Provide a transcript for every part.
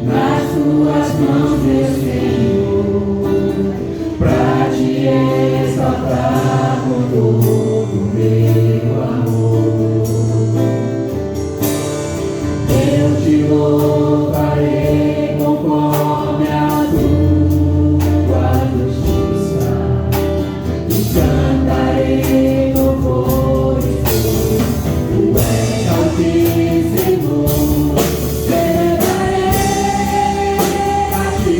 nas tuas mãos, meu Senhor, pra te exaltar com todo o meu amor. Eu te louvarei conforme a tua justiça e cantarei louvores. Tu és Altíssimo, celebrarei a ti,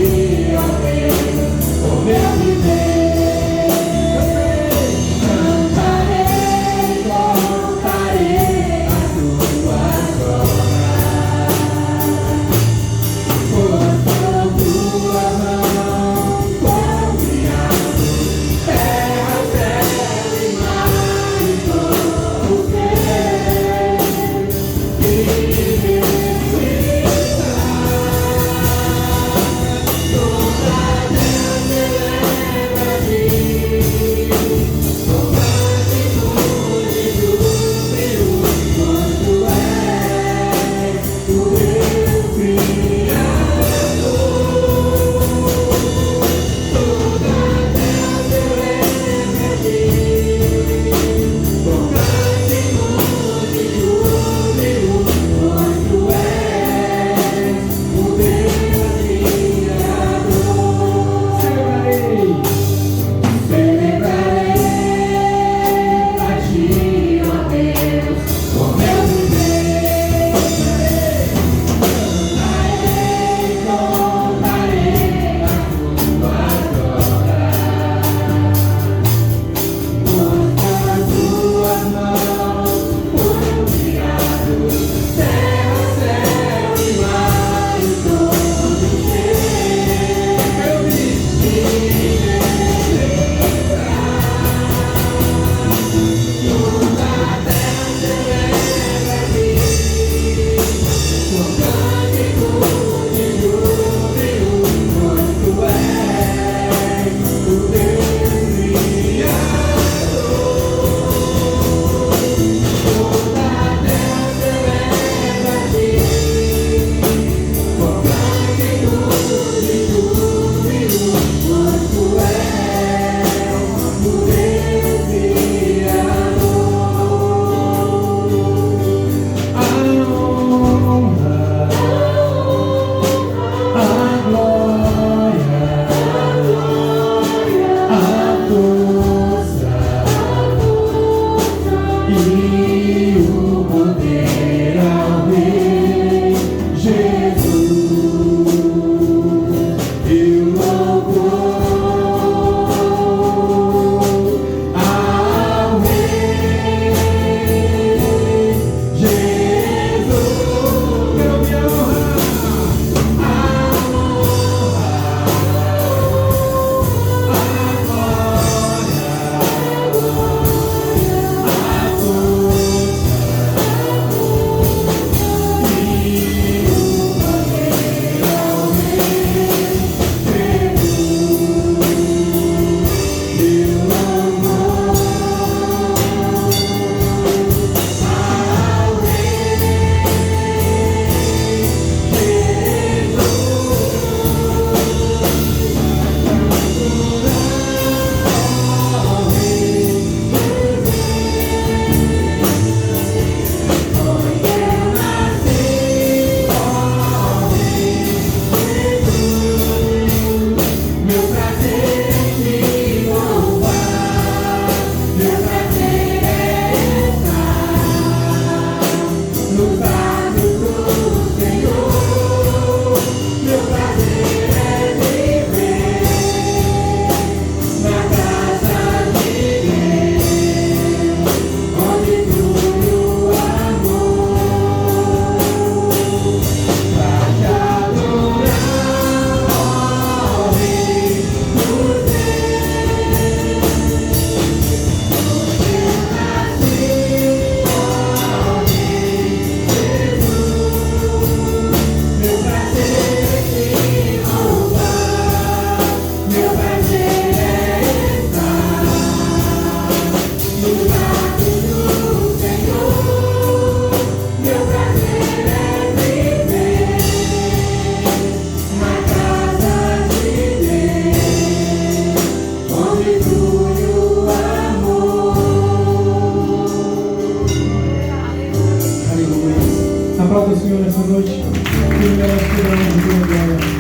Ele merece toda a honra e toda a glória.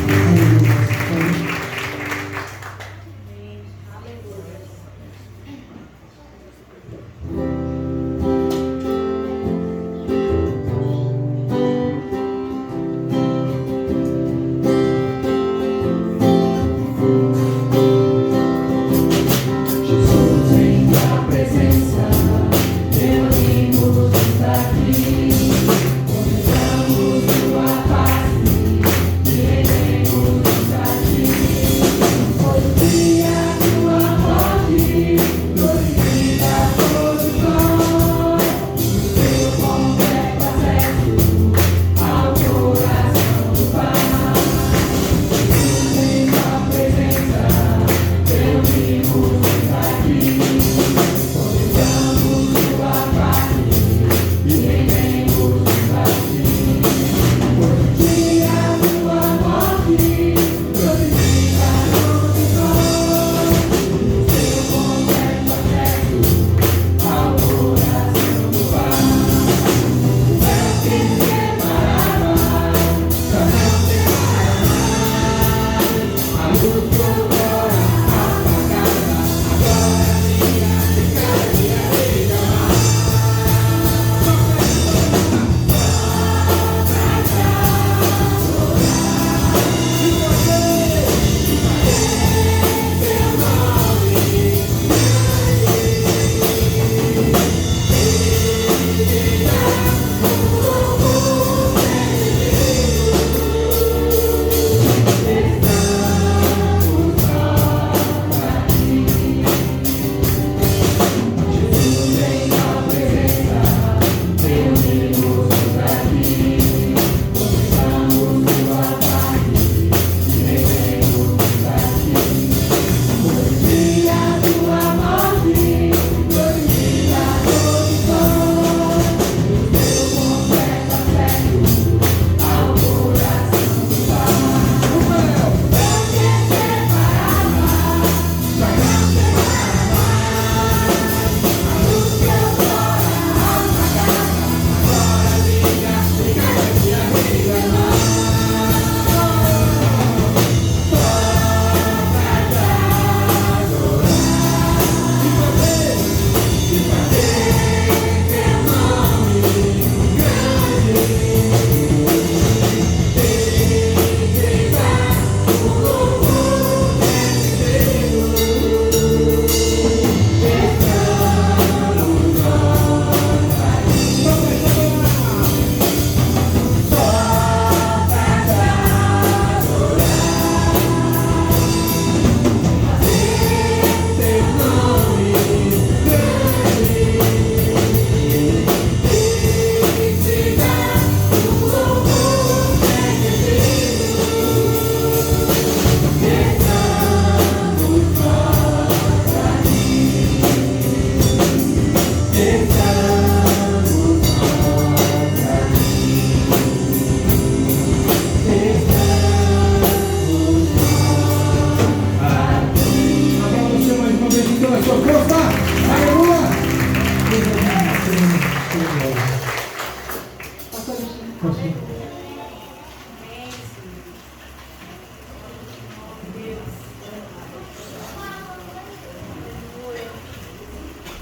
Aleluia.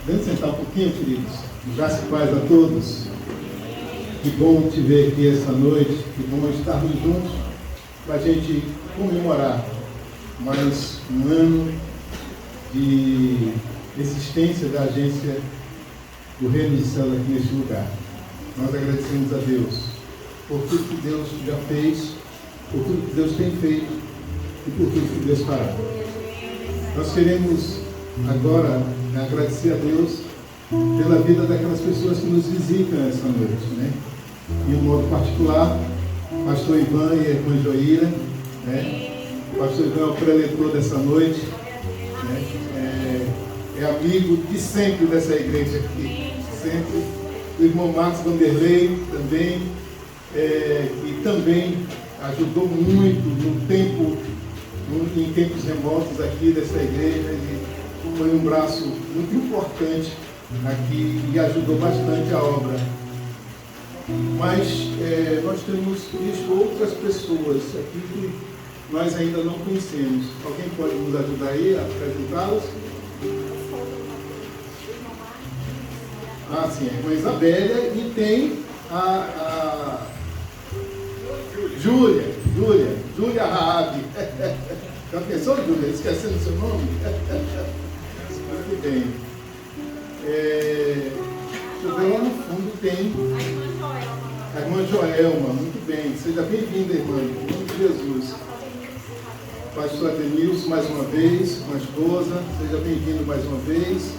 Vem sentar um pouquinho, queridos. Graças e paz a todos. Que bom te ver aqui essa noite. Que bom estarmos juntos para a gente comemorar mais um ano de existência da agência do Reino dos Céus aqui neste lugar. Nós agradecemos a Deus por tudo que Deus já fez, por tudo que Deus tem feito e por tudo que Deus fará. Nós queremos agora agradecer a Deus pela vida daquelas pessoas que nos visitam essa noite, né? Em um modo particular, pastor Ivan e a irmã Joíra, né? Pastor Ivan é o preletor dessa noite, né? É amigo de sempre dessa igreja aqui, sempre. O irmão Marcos Vanderlei também, e também ajudou muito em tempos remotos aqui dessa igreja, e foi um braço muito importante aqui e ajudou bastante a obra Mas nós temos visto outras pessoas aqui que nós ainda não conhecemos. Alguém pode nos ajudar aí a apresentá-las? Ah, sim, a irmã Isabélia, e tem a Júlia Raab. Já pensou, Júlia? Esquecendo o seu nome? Muito bem. Deixa eu ver, lá no fundo tem a irmã Joelma. Muito bem. Seja bem-vinda, irmã, em nome de Jesus. Pastor Adenilson, mais uma vez, com a esposa. Seja bem-vindo mais uma vez.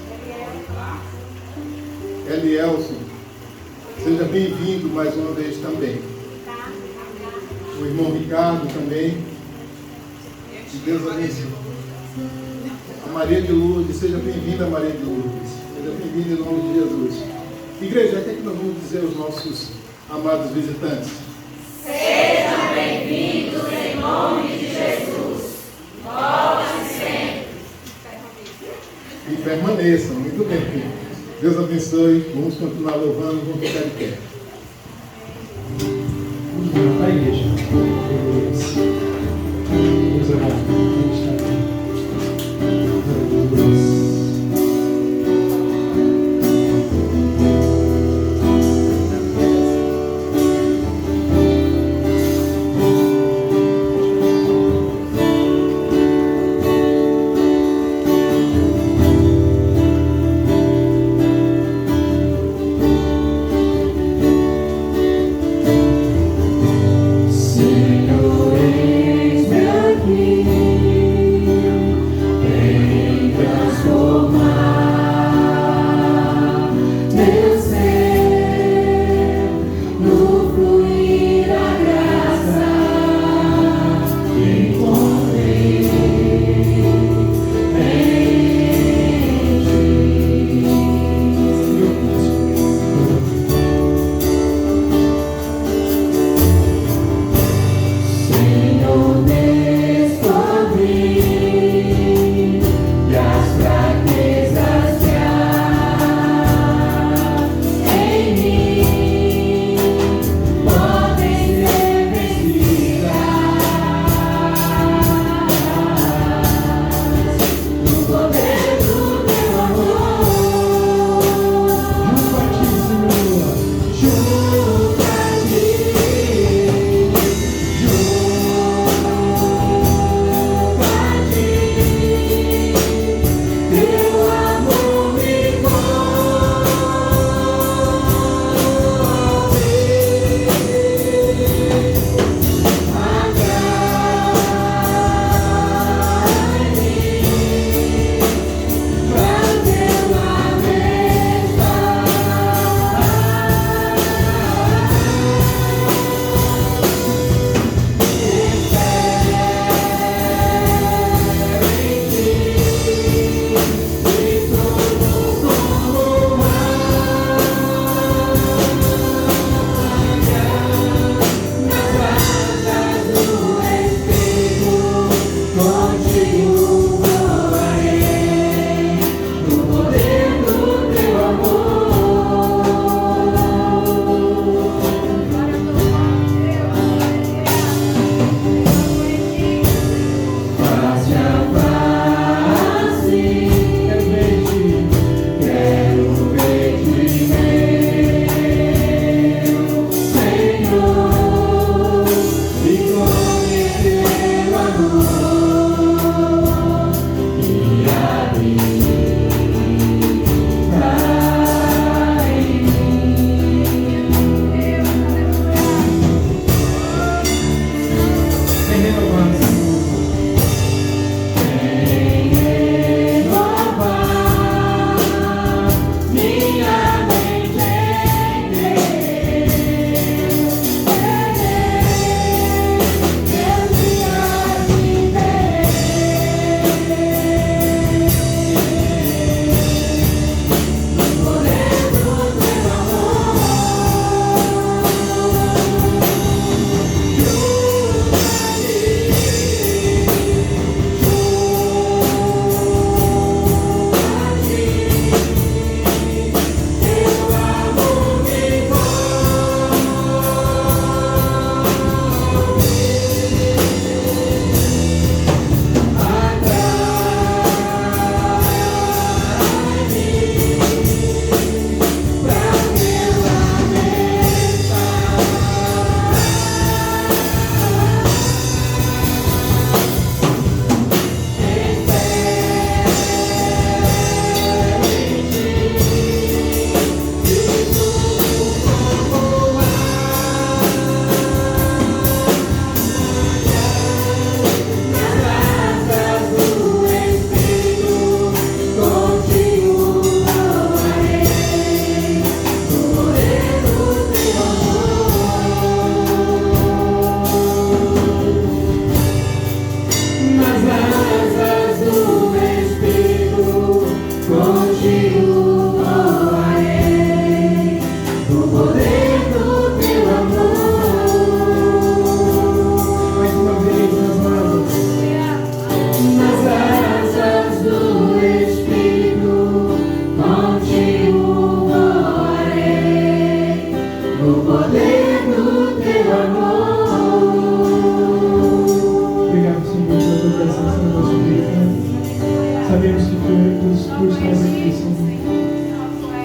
Elielson, seja bem-vindo mais uma vez também. O irmão Ricardo também. Que Deus abençoe. A Maria de Lourdes, seja bem-vinda, Maria de Lourdes. Seja bem-vinda em nome de Jesus. Igreja, o que é que nós vamos dizer aos nossos amados visitantes? Sejam bem-vindos em nome de Jesus. Volte sempre. E permaneçam. Muito bem. Deus abençoe. Vamos continuar louvando. Vamos ficar de pé. Vamos orar para a igreja. Deus é bom. Ele está aqui. Aleluia.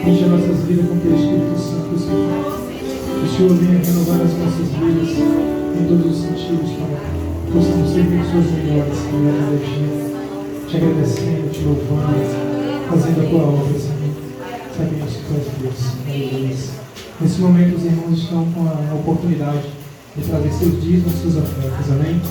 Enche as nossas vidas com teu Espírito Santo, Senhor. Que o Senhor venha renovar as nossas vidas em todos os sentidos, Pai. Possamos ser pessoas melhores, Senhor, te agradecendo, te louvando, fazendo a tua obra, Senhor. Sabemos que tu és Deus. Aleluia. Nesse momento, os irmãos estão com a oportunidade de trazer seus dízimos e suas ofertas. Amém?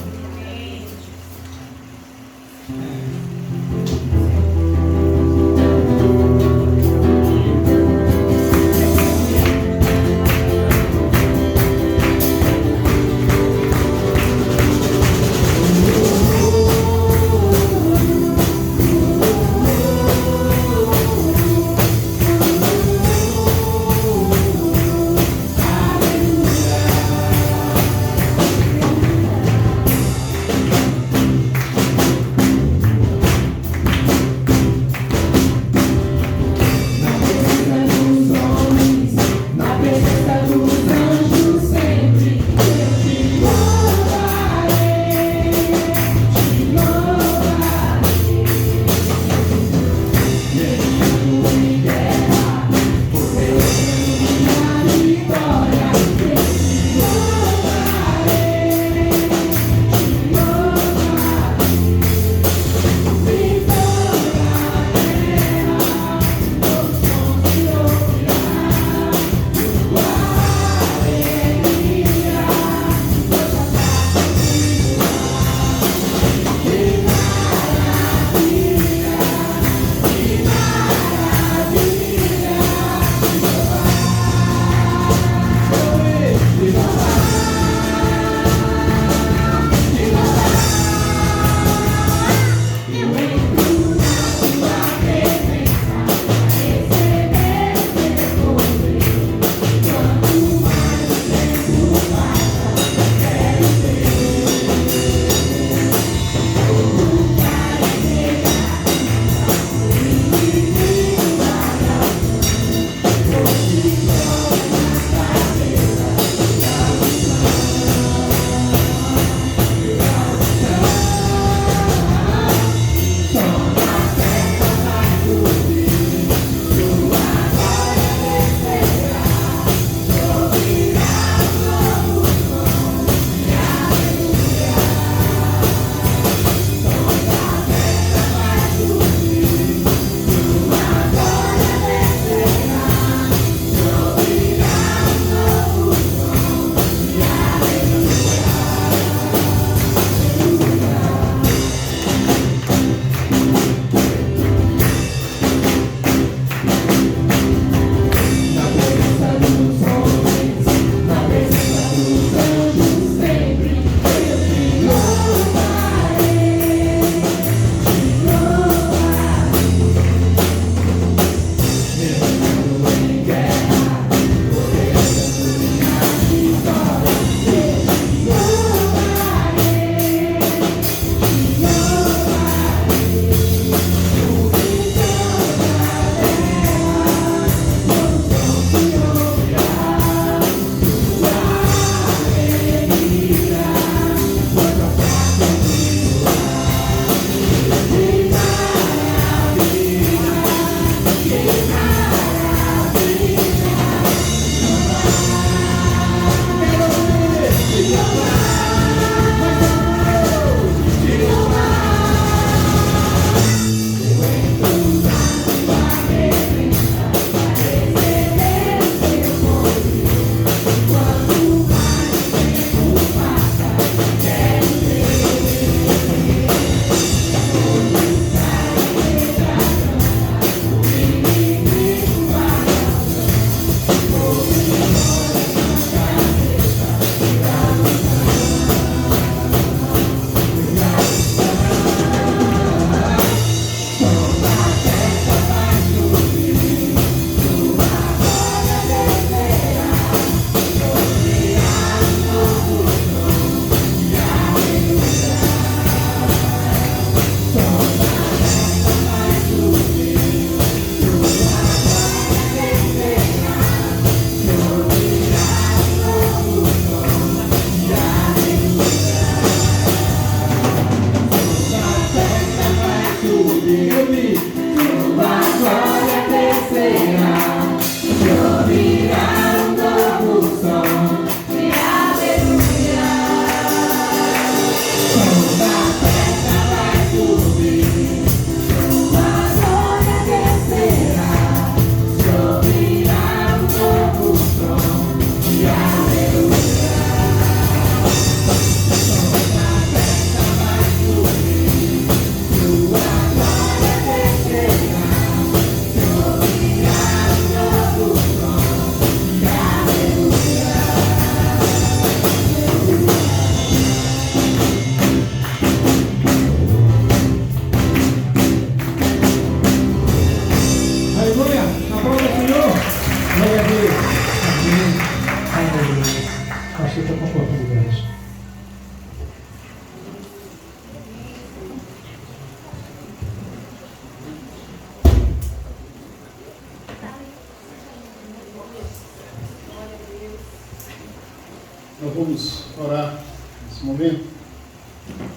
vamos orar nesse momento,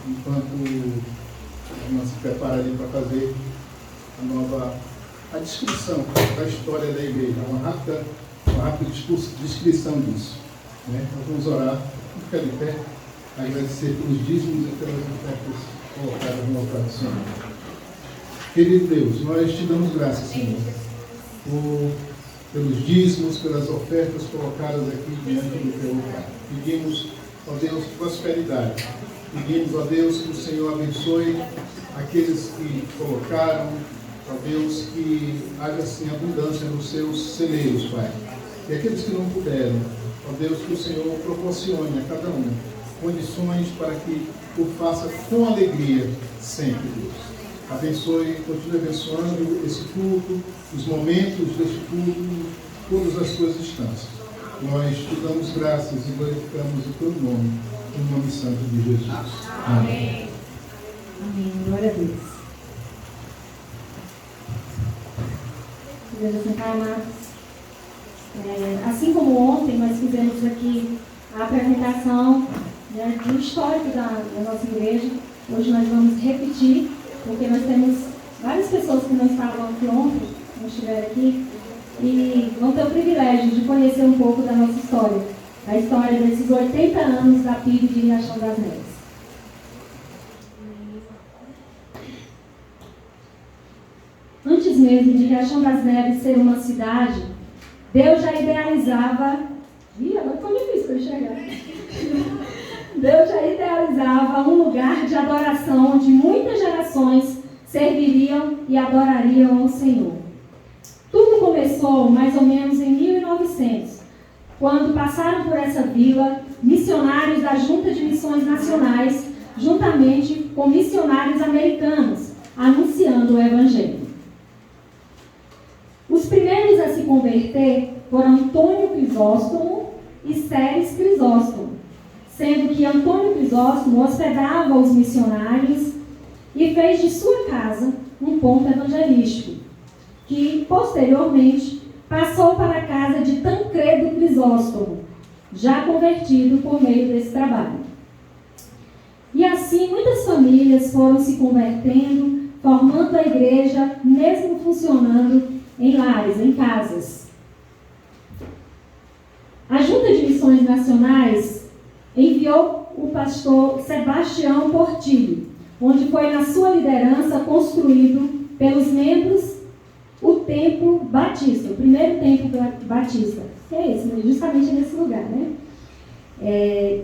enquanto a irmã se prepara ali para fazer a descrição da história da igreja, uma rápida descrição disso. Né? Nós vamos orar, vamos ficar de pé, agradecer pelos dízimos e pelas ofertas colocadas no altar do Senhor. Querido Deus, nós te damos graças, Senhor, pelos dízimos, pelas ofertas colocadas aqui diante do teu altar. Pedimos, ó Deus, prosperidade. Pedimos, ó Deus, que o Senhor abençoe aqueles que colocaram, ó Deus, que haja assim abundância nos seus celeiros, Pai. E aqueles que não puderam, ó Deus, que o Senhor proporcione a cada um condições para que o faça com alegria sempre, Deus. Abençoe, continue abençoando esse culto, os momentos deste culto, todas as suas instâncias. Nós te damos graças e glorificamos o teu nome, no nome santo de Jesus. Amém. Amém. Glória a Deus. Deus sentar, amados. Assim como ontem nós fizemos aqui a apresentação, né, do histórico da nossa igreja, hoje nós vamos repetir, porque nós temos várias pessoas que não estavam aqui ontem, não estiveram aqui, e vão ter o privilégio de conhecer um pouco da nossa história, a história desses 80 anos da PIB de Riachão das Neves. Antes mesmo de Riachão das Neves ser uma cidade, Deus já idealizava... agora foi difícil para eu chegar. Deus já idealizava um lugar de adoração onde muitas gerações serviriam e adorariam ao Senhor. Tudo começou mais ou menos em 1900, quando passaram por essa vila missionários da Junta de Missões Nacionais, juntamente com missionários americanos, anunciando o Evangelho. Os primeiros a se converter foram Antônio Crisóstomo e Ceres Crisóstomo, sendo que Antônio Crisóstomo hospedava os missionários e fez de sua casa um ponto evangelístico, que posteriormente passou para a casa de Tancredo Crisóstomo, já convertido por meio desse trabalho. E assim muitas famílias foram se convertendo, formando a igreja, mesmo funcionando em lares, em casas. A Junta de Missões Nacionais enviou o pastor Sebastião Portillo, onde foi na sua liderança construído pelos membros o Templo Batista, o primeiro Templo Batista, que é esse, justamente nesse lugar, né?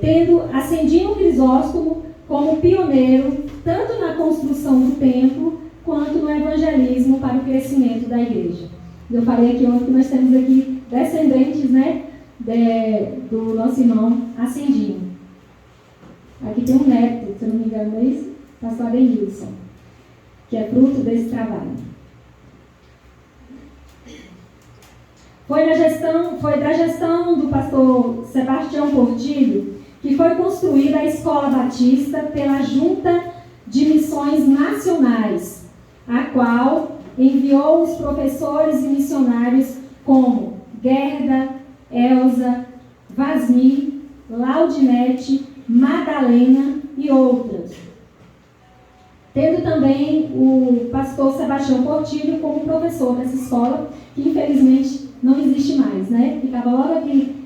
Tendo Ascendino Crisóstomo como pioneiro, tanto na construção do templo, quanto no evangelismo para o crescimento da igreja. Eu falei aqui ontem que nós temos aqui descendentes, né, do nosso irmão Ascendino. Aqui tem um neto, se eu não me engano, é isso? Pastor Adenilson, que é fruto desse trabalho. Foi da gestão do pastor Sebastião Portillo que foi construída a Escola Batista pela Junta de Missões Nacionais, a qual enviou os professores e missionários como Gerda, Elza, Vasni, Laudinete, Madalena e outras. Tendo também o pastor Sebastião Portillo como professor dessa escola, que infelizmente não existe mais, né? Ficava logo aqui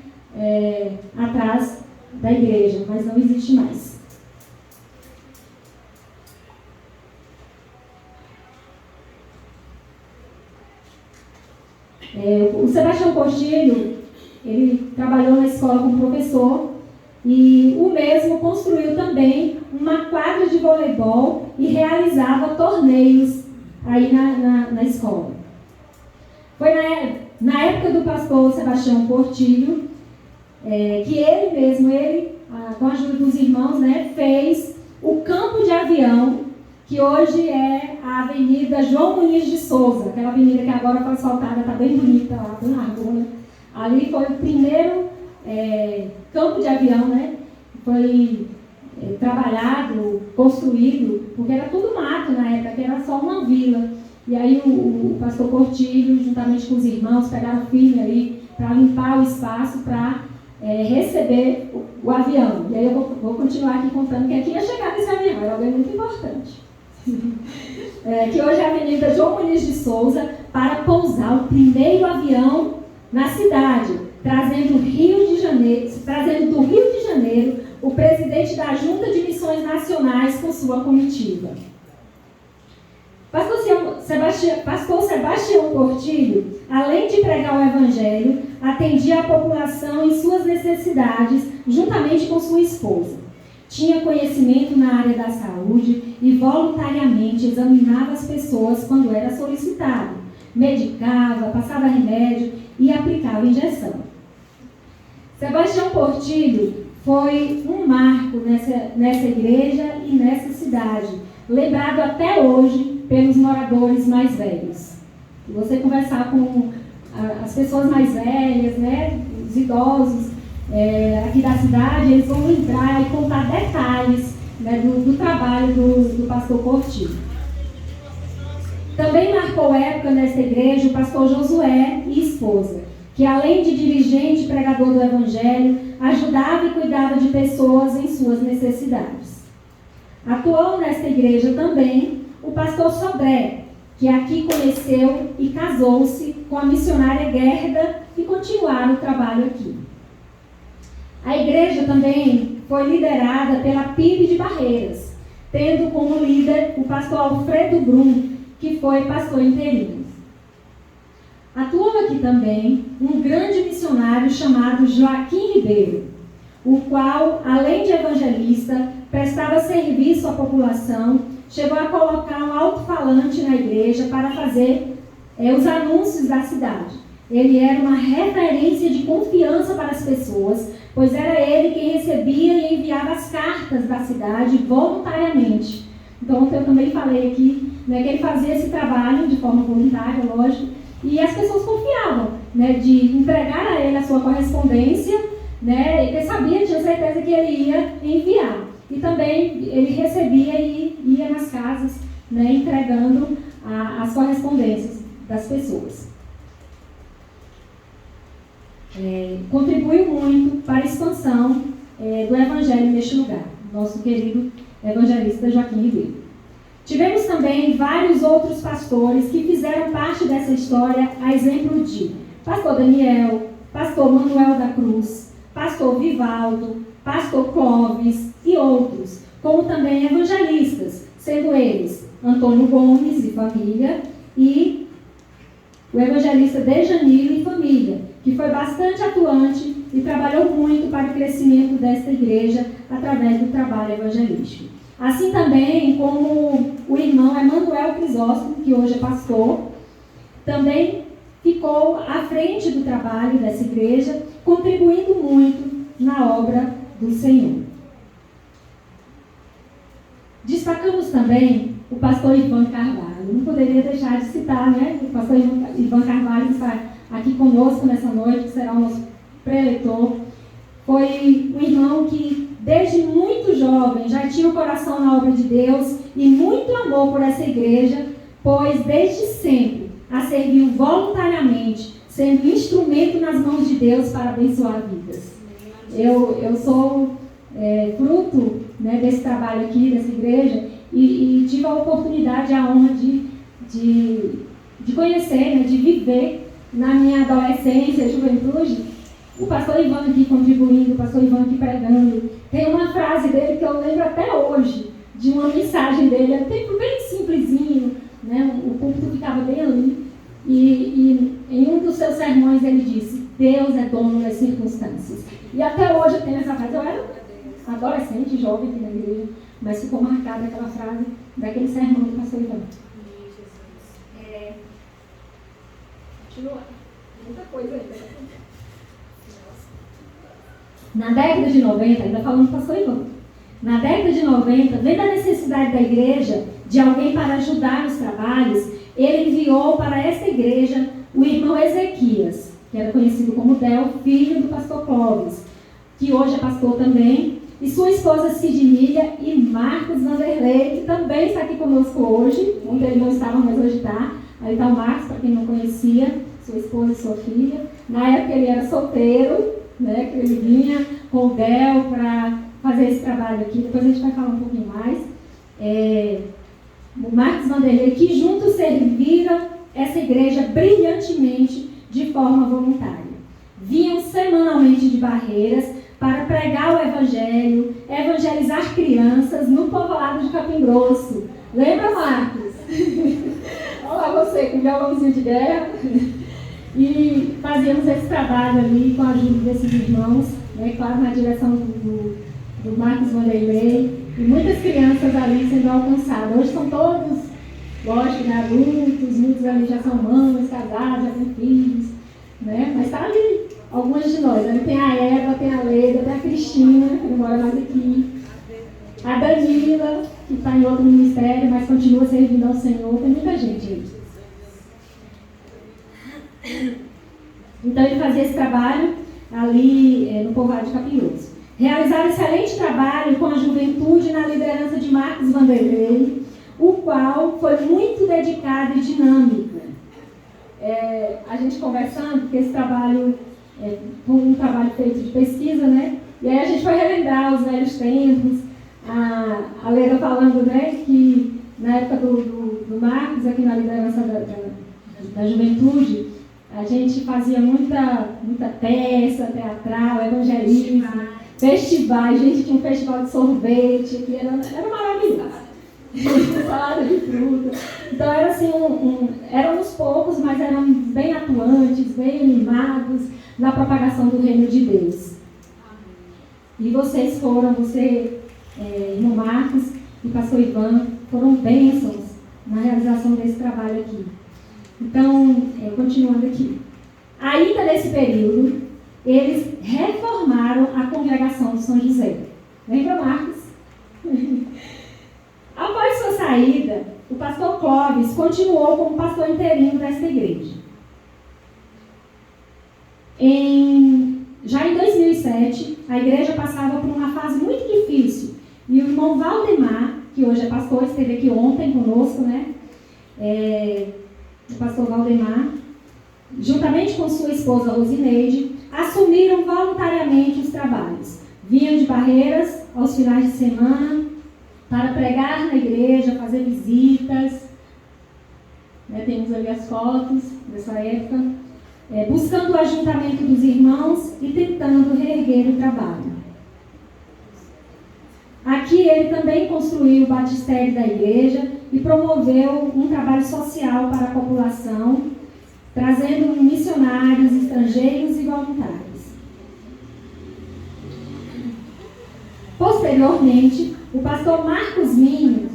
atrás da igreja, mas não existe mais. O Sebastião Portillo, ele trabalhou na escola como professor e o mesmo construiu também uma quadra de voleibol e realizava torneios aí na escola. Foi na época do pastor Sebastião Portillo que ele mesmo, com a ajuda dos irmãos, né, fez o campo de avião, que hoje é a Avenida João Muniz de Souza, aquela avenida que agora foi asfaltada, está bem bonita lá, bem largona. Ali foi o primeiro campo de avião, né? Foi trabalhado, construído, porque era tudo mato na época, que era só uma vila. E aí o pastor Portillo, juntamente com os irmãos, pegaram firme ali para limpar o espaço, para receber o avião. E aí eu vou continuar aqui contando quem ia chegar nesse avião, era alguém muito importante. Que hoje é a Avenida João Muniz de Souza, para pousar o primeiro avião na cidade, trazendo do Rio de Janeiro o presidente da Junta de Missões Nacionais com sua comitiva. Pastor Sebastião Portilho, além de pregar o Evangelho, atendia a população em suas necessidades, juntamente com sua esposa. Tinha conhecimento na área da saúde e voluntariamente examinava as pessoas quando era solicitado. Medicava, passava remédio e aplicava injeção. Sebastião Portilho foi um marco nessa igreja e nessa cidade, lembrado até hoje pelos moradores mais velhos. Se você conversar com as pessoas mais velhas, né, os idosos aqui da cidade, eles vão lembrar e contar detalhes, né, do trabalho do pastor Portilho. Também marcou época nessa igreja o pastor Josué e esposa, que além de dirigente e pregador do Evangelho, ajudava e cuidava de pessoas em suas necessidades. Atuou nesta igreja também o pastor Sodré, que aqui conheceu e casou-se com a missionária Gerda e continuaram o trabalho aqui. A igreja também foi liderada pela PIB de Barreiras, tendo como líder o pastor Alfredo Brum, que foi pastor interino. Atuou aqui também um grande missionário chamado Joaquim Ribeiro, o qual, além de evangelista, prestava serviço à população, chegou a colocar um alto-falante na igreja para fazer os anúncios da cidade. Ele era uma referência de confiança para as pessoas, pois era ele quem recebia e enviava as cartas da cidade voluntariamente. Então, eu também falei aqui, né, que ele fazia esse trabalho de forma voluntária, lógico, e as pessoas confiavam, né, de entregar a ele a sua correspondência, né, e ele sabia, tinha certeza que ele ia enviar. E também ele recebia e ia nas casas, né, entregando as correspondências das pessoas. Contribuiu muito para a expansão do Evangelho neste lugar, nosso querido evangelista Joaquim Ribeiro. Tivemos também vários outros pastores que fizeram parte dessa história, a exemplo de pastor Daniel, pastor Manuel da Cruz, pastor Vivaldo, pastor Clóvis e outros, como também evangelistas, sendo eles Antônio Gomes e família e o evangelista Dejanilo e família, que foi bastante atuante e trabalhou muito para o crescimento desta igreja através do trabalho evangelístico. Assim também como o irmão Emanuel Crisóstomo, que hoje é pastor, também ficou à frente do trabalho dessa igreja, contribuindo muito na obra do Senhor. Destacamos também o pastor Ivan Carvalho. Não poderia deixar de citar, né? O pastor Ivan Carvalho, que está aqui conosco nessa noite, que será o nosso preletor. Foi um irmão que, desde muito jovem, já tinha o coração na obra de Deus e muito amor por essa igreja, pois desde sempre a serviu voluntariamente, sendo instrumento nas mãos de Deus para abençoar vidas. Eu sou fruto, né, desse trabalho aqui, dessa igreja, e tive a oportunidade, a honra de conhecer, né, de viver na minha adolescência, juventude, o pastor Ivan aqui contribuindo, o pastor Ivan aqui pregando. Tem uma frase dele que eu lembro até hoje, de uma mensagem dele, é um tempo bem simplesinho, né? O púlpito ficava bem ali, e em um dos seus sermões ele disse: Deus é dono das circunstâncias. E até hoje eu tenho essa frase. Eu era adolescente, jovem aqui na igreja, mas ficou marcada aquela frase daquele sermão do pastor Ivan. Continua. Muita coisa aí. Na década de 90, ainda falando do pastor Ivan, na década de 90, vendo a necessidade da igreja de alguém para ajudar nos trabalhos, ele enviou para essa igreja o irmão Ezequias, que era conhecido como Del, filho do pastor Clóvis, que hoje é pastor também, e sua esposa Sidnilha e Marcos Vanderlei, que também está aqui conosco hoje. Ontem ele não estava, mas hoje está. Aí está o Marcos, para quem não conhecia, sua esposa e sua filha. Na época ele era solteiro, né? Que ele vinha com o Del para fazer esse trabalho aqui. Depois a gente vai falar um pouquinho mais. O Marcos Vanderlei, que juntos serviram essa igreja brilhantemente de forma voluntária. Vinham semanalmente de Barreiras para pregar o Evangelho, evangelizar crianças no povoado de Capim Grosso. Lembra, Marcos? Olá você, com o violãozinho de guerra. E fazíamos esse trabalho ali com a ajuda desses irmãos, né, claro, na direção do Marcos Vanderlei, e muitas crianças ali sendo alcançadas. Hoje são todos, lógico, né, adultos, muitos ali já são mães, casados, já têm filhos, né, mas está ali algumas de nós. Ali tem a Eva, tem a Leda, tem a Cristina, que não mora mais aqui, a Danila, que está em outro ministério, mas continua servindo ao Senhor. Tem muita gente aí. Então ele fazia esse trabalho ali no povoado de Capim Grosso. Realizava excelente trabalho com a juventude na liderança de Marcos Vanderlei, o qual foi muito dedicado e dinâmico. A gente conversando, porque esse trabalho foi um trabalho feito de pesquisa, né? E aí a gente foi relembrar os velhos tempos. A Leda falando, né, que na época do Marcos, aqui na liderança da juventude, a gente fazia muita peça teatral, evangelismo, festivais. Gente, tinha um festival de sorvete, que era maravilhoso. Salada de fruta. Então era assim, éramos poucos, mas éramos bem atuantes, bem animados na propagação do reino de Deus. E vocês foram, irmão Marcos e pastor Ivan, foram bênçãos na realização desse trabalho aqui. Então, continuando aqui. Ainda nesse período, eles reformaram a congregação de São José. Lembra, Marcos? Após sua saída, o pastor Clóvis continuou como pastor interino desta igreja. Já em 2007, a igreja passava por uma fase muito difícil. E o irmão Valdemar, que hoje é pastor, esteve aqui ontem conosco, né? O pastor Valdemar, juntamente com sua esposa Rosineide, assumiram voluntariamente os trabalhos. Vinham de Barreiras aos finais de semana para pregar na igreja, fazer visitas. Temos ali as fotos dessa época. Buscando o ajuntamento dos irmãos e tentando reerguer o trabalho. Aqui ele também construiu o batistério da igreja e promoveu um trabalho social para a população, trazendo missionários estrangeiros e voluntários. Posteriormente, o pastor Marcos Minho,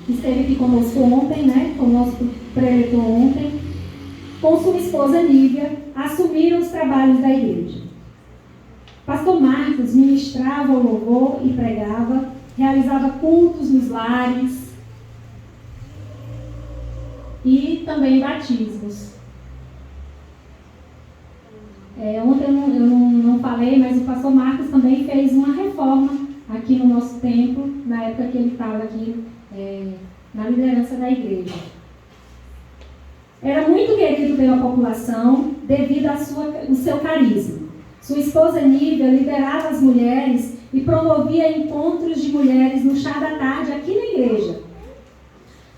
que esteve aqui conosco ontem, conosco preletor ontem, com sua esposa Lívia, assumiram os trabalhos da igreja. Pastor Marcos ministrava o louvor e pregava, realizava cultos nos lares e também batismos. Ontem eu não falei, mas o pastor Marcos também fez uma reforma aqui no nosso templo, na época que ele estava aqui na liderança da igreja. Era muito querido pela população devido ao seu carisma. Sua esposa Nívia liderava as mulheres e promovia encontros de mulheres no chá da tarde aqui na igreja,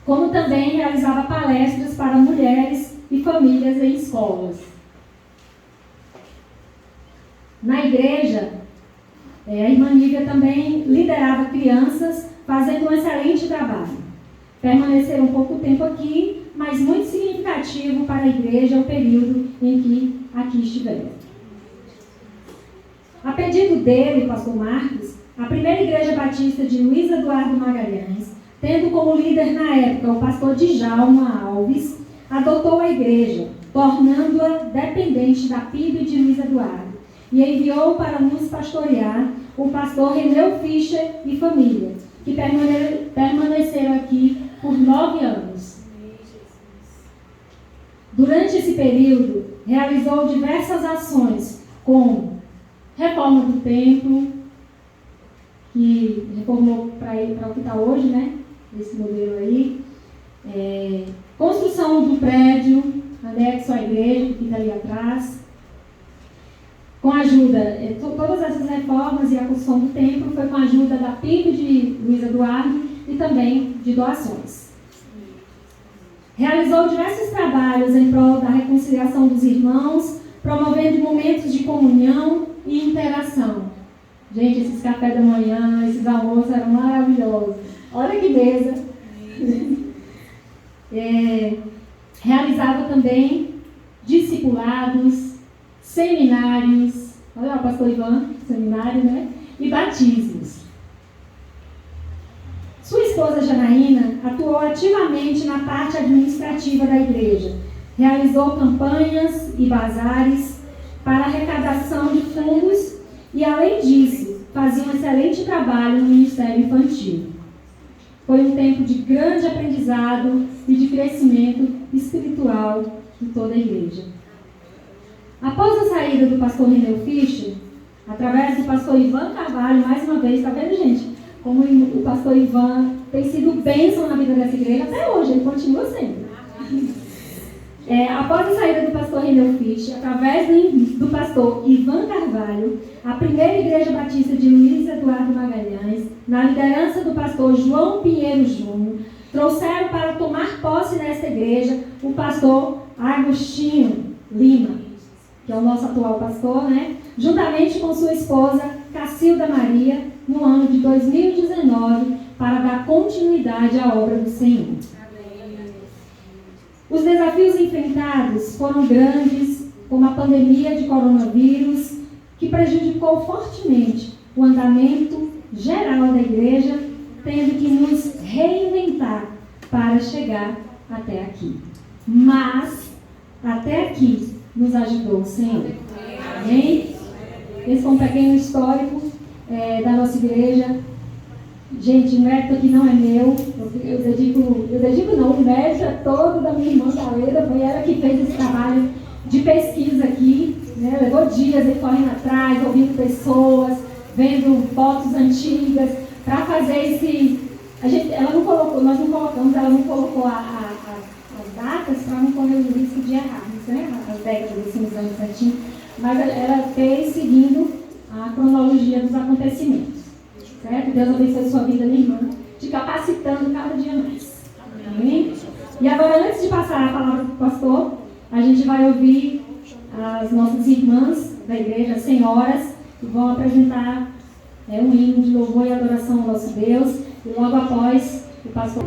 como também realizava palestras para mulheres e famílias em escolas. Na igreja, a irmã Nívia também liderava crianças, fazendo um excelente trabalho. Permaneceram pouco tempo aqui, mas muito significativo para a igreja o período em que aqui estiveram. A pedido dele, pastor Marcos, a primeira igreja batista de Luiz Eduardo Magalhães, tendo como líder na época o pastor Djalma Alves, adotou a igreja, tornando-a dependente da PIB de Luiz Eduardo, e enviou para nos pastorear o pastor Reneu Fischer e família, que permaneceram aqui por 9 anos. Durante esse período, realizou diversas ações, como reforma do templo, que reformou para o que está hoje, esse modelo aí. Construção do prédio, anexo à igreja, que fica ali atrás. com a ajuda, todas essas reformas e a construção do templo foi com a ajuda da PIB de Luiz Eduardo e também de doações. Realizou diversos trabalhos em prol da reconciliação dos irmãos, promovendo momentos de comunhão e interação. Gente, esses cafés da manhã, esses almoços eram maravilhosos. Olha que mesa! Realizava também discipulados, seminários, olha lá o pastor Ivan, seminário, né? E batismos. Sua esposa Janaína atuou ativamente na parte administrativa da igreja. Realizou campanhas e bazares para arrecadação de fundos e, além disso, fazia um excelente trabalho no Ministério Infantil. Foi um tempo de grande aprendizado e de crescimento espiritual de toda a igreja. Após a saída do pastor Reneu Fischer, através do pastor Ivan Carvalho, mais uma vez, está vendo, gente? Como o pastor Ivan tem sido bênção na vida dessa igreja, até hoje, ele continua sendo. Após a saída do pastor Reneu Fischer, através do pastor Ivan Carvalho, a primeira igreja batista de Luiz Eduardo Magalhães, na liderança do pastor João Pinheiro Júnior, trouxeram para tomar posse nesta igreja o pastor Agostinho Lima, que é o nosso atual pastor, né? Juntamente com sua esposa Cacilda Maria, no ano de 2019, para dar continuidade à obra do Senhor. Os desafios enfrentados foram grandes, como a pandemia de coronavírus, que prejudicou fortemente o andamento geral da igreja, tendo que nos reinventar para chegar até aqui. Mas, até aqui, nos ajudou o Senhor. Amém? Esse foi um pequeno histórico da nossa igreja. Gente, o mérito aqui não é meu, eu dedico não, o mérito é todo da minha irmã Galera, foi ela que fez esse trabalho de pesquisa aqui, né? Levou dias aí correndo atrás, ouvindo pessoas, vendo fotos antigas, para fazer esse... ela não colocou, nós não colocamos, ela não colocou as datas para não correr o risco de errarmos, né? As décadas, assim, os anos certinho, mas ela fez seguindo a cronologia dos acontecimentos. Certo? Deus abençoe sua vida, minha irmã, te capacitando cada dia mais. Amém? E agora, antes de passar a palavra para o pastor, a gente vai ouvir as nossas irmãs da igreja, as senhoras, que vão apresentar um hino de louvor e adoração ao nosso Deus. E logo após, o pastor...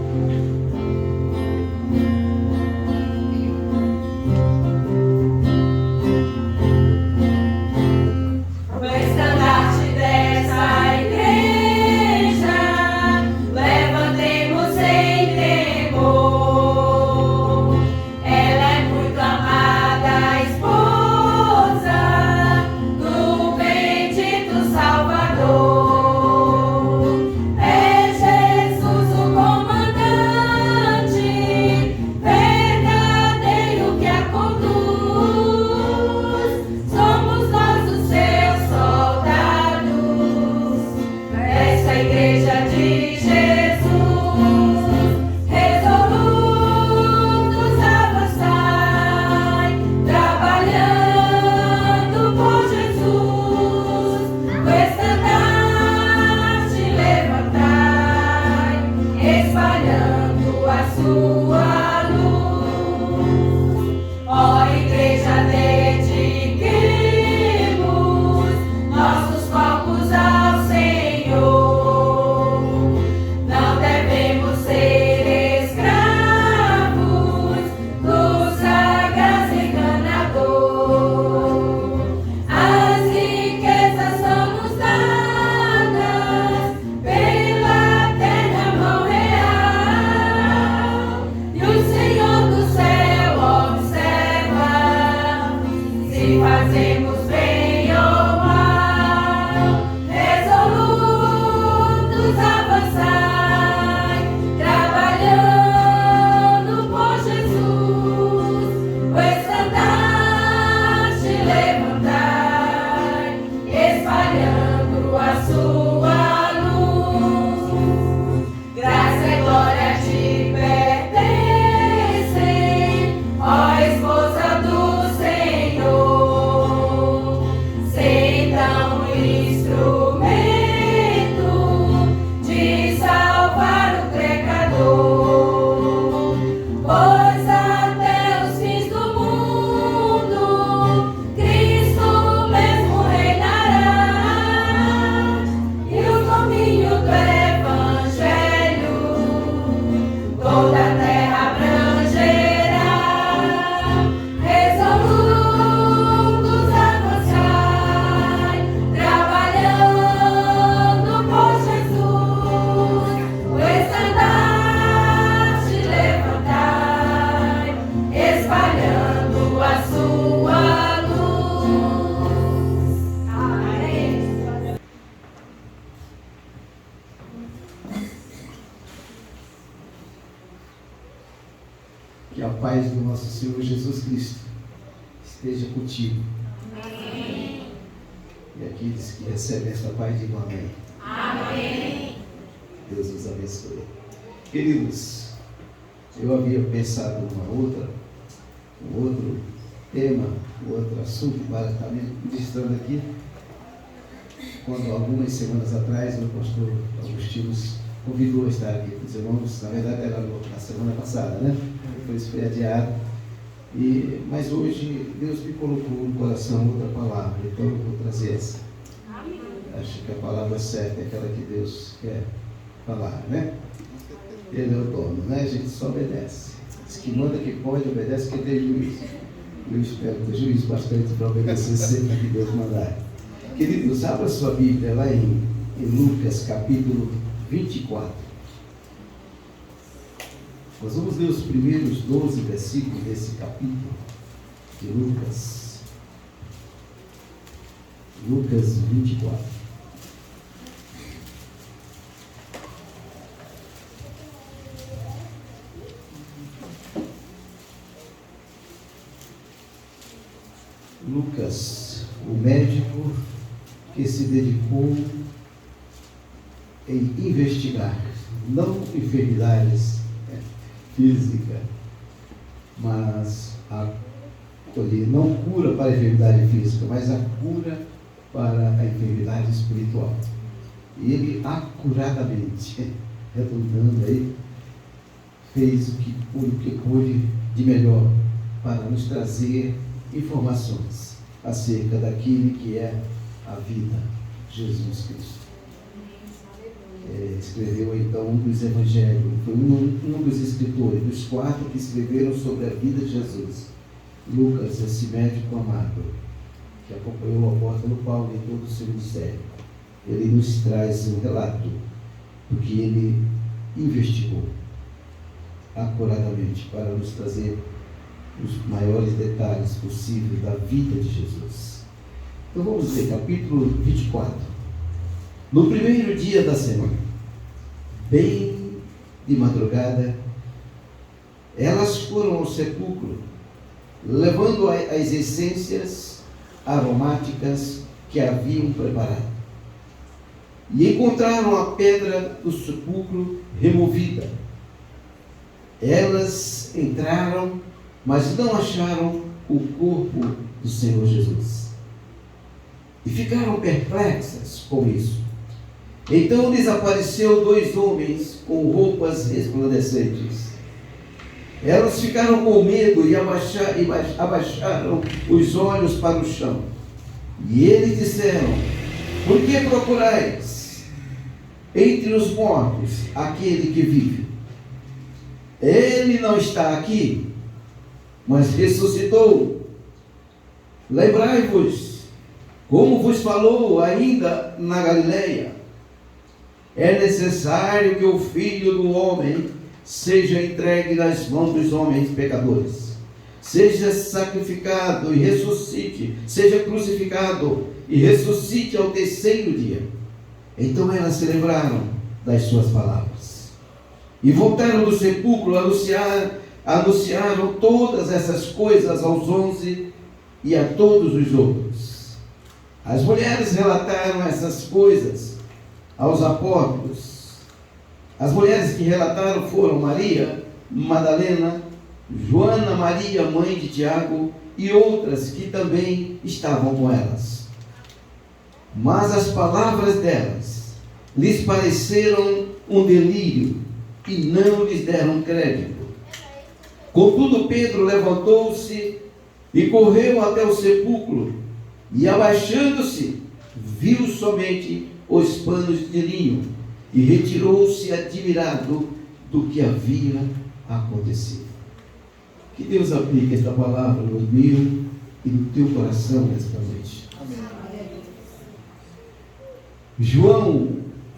Que a paz do nosso Senhor Jesus Cristo esteja contigo. Amém. E aqueles que recebem esta paz, digam amém. Amém. Deus os abençoe. Queridos, eu havia pensado um outro tema, um outro assunto para estar me ministrando aqui, quando algumas semanas atrás o pastor Agostinho convidou a estar aqui com os irmãos. Na verdade era na semana passada, né? Depois foi adiado. Mas hoje Deus me colocou no coração outra palavra, então eu vou trazer essa. Acho que a palavra certa é aquela que Deus quer falar, né? Ele é o dono, né? A gente só obedece. Diz que manda que pode, obedece que tem juízo. Eu espero ter juízo bastante para obedecer sempre que Deus mandar. Queridos, abra sua Bíblia lá em Lucas capítulo 24. Nós vamos ler os primeiros 12 versículos desse capítulo de Lucas. Lucas 24. Lucas, o médico que se dedicou em investigar, não enfermidades físicas, mas não cura para a enfermidade física, mas a cura para a enfermidade espiritual. E ele acuradamente, redundando aí, fez o que pôde de melhor para nos trazer informações acerca daquele que é a vida, Jesus Cristo. Escreveu então um dos evangelhos, foi um dos escritores, dos 4 que escreveram sobre a vida de Jesus. Lucas, esse médico amado, que acompanhou o apóstolo Paulo em todo o seu ministério. Ele nos traz um relato do que ele investigou acuradamente para nos trazer os maiores detalhes possíveis da vida de Jesus. Então vamos ver, capítulo 24. No primeiro dia da semana, bem de madrugada, elas foram ao sepulcro, levando as essências aromáticas que haviam preparado. E encontraram a pedra do sepulcro removida. Elas entraram, mas não acharam o corpo do Senhor Jesus. E ficaram perplexas com isso. Então lhes apareceu 2 homens com roupas resplandecentes. Elas ficaram com medo e abaixaram os olhos para o chão. E eles disseram: por que procurais entre os mortos aquele que vive? Ele não está aqui, mas ressuscitou. Lembrai-vos como vos falou ainda na Galileia. É necessário que o Filho do Homem seja entregue nas mãos dos homens pecadores, seja sacrificado e ressuscite, seja crucificado e ressuscite ao 3º dia. Então elas se lembraram das suas palavras e voltaram do sepulcro, anunciaram todas essas coisas aos 11 e a todos os outros. As mulheres relataram essas coisas aos apóstolos. As mulheres que relataram foram Maria Madalena, Joana Maria, mãe de Tiago, e outras que também estavam com elas. Mas as palavras delas lhes pareceram um delírio e não lhes deram crédito. Contudo, Pedro levantou-se e correu até o sepulcro, e abaixando-se, viu somente os panos de linho, e retirou-se admirado do que havia acontecido. Que Deus aplique esta palavra no meu e no teu coração nesta noite. Amém. João,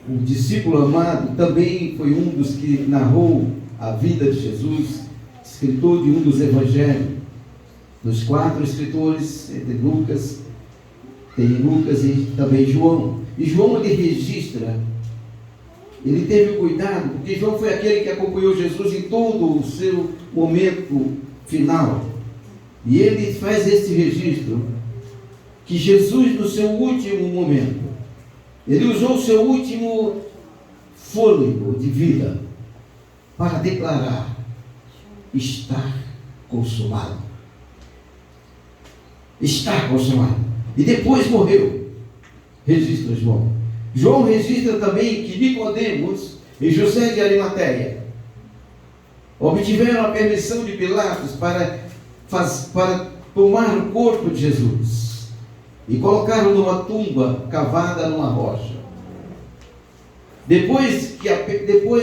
o discípulo amado, também foi um dos que narrou a vida de Jesus, escritor de um dos evangelhos. Dos 4 escritores, entre Lucas, tem Lucas e também João. E João ele registra ele teve cuidado, porque João foi aquele que acompanhou Jesus em todo o seu momento final. E ele faz esse registro, que Jesus, no seu último momento, ele usou o seu último fôlego de vida para declarar: está consumado. Está consumado. E depois morreu. Registra João. João registra também que Nicodemos e José de Arimateia obtiveram a permissão de Pilatos para tomar o corpo de Jesus e colocaram numa tumba cavada numa rocha. Depois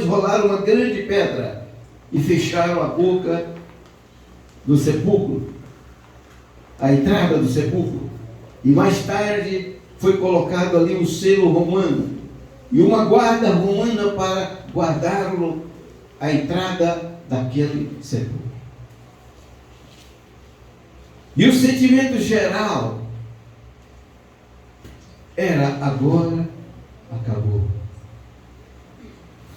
rolaram uma grande pedra e fecharam a boca do sepulcro, a entrada do sepulcro. E mais tarde foi colocado ali um selo romano e uma guarda romana para guardá-lo à entrada daquele sepulcro. E o sentimento geral era: agora acabou.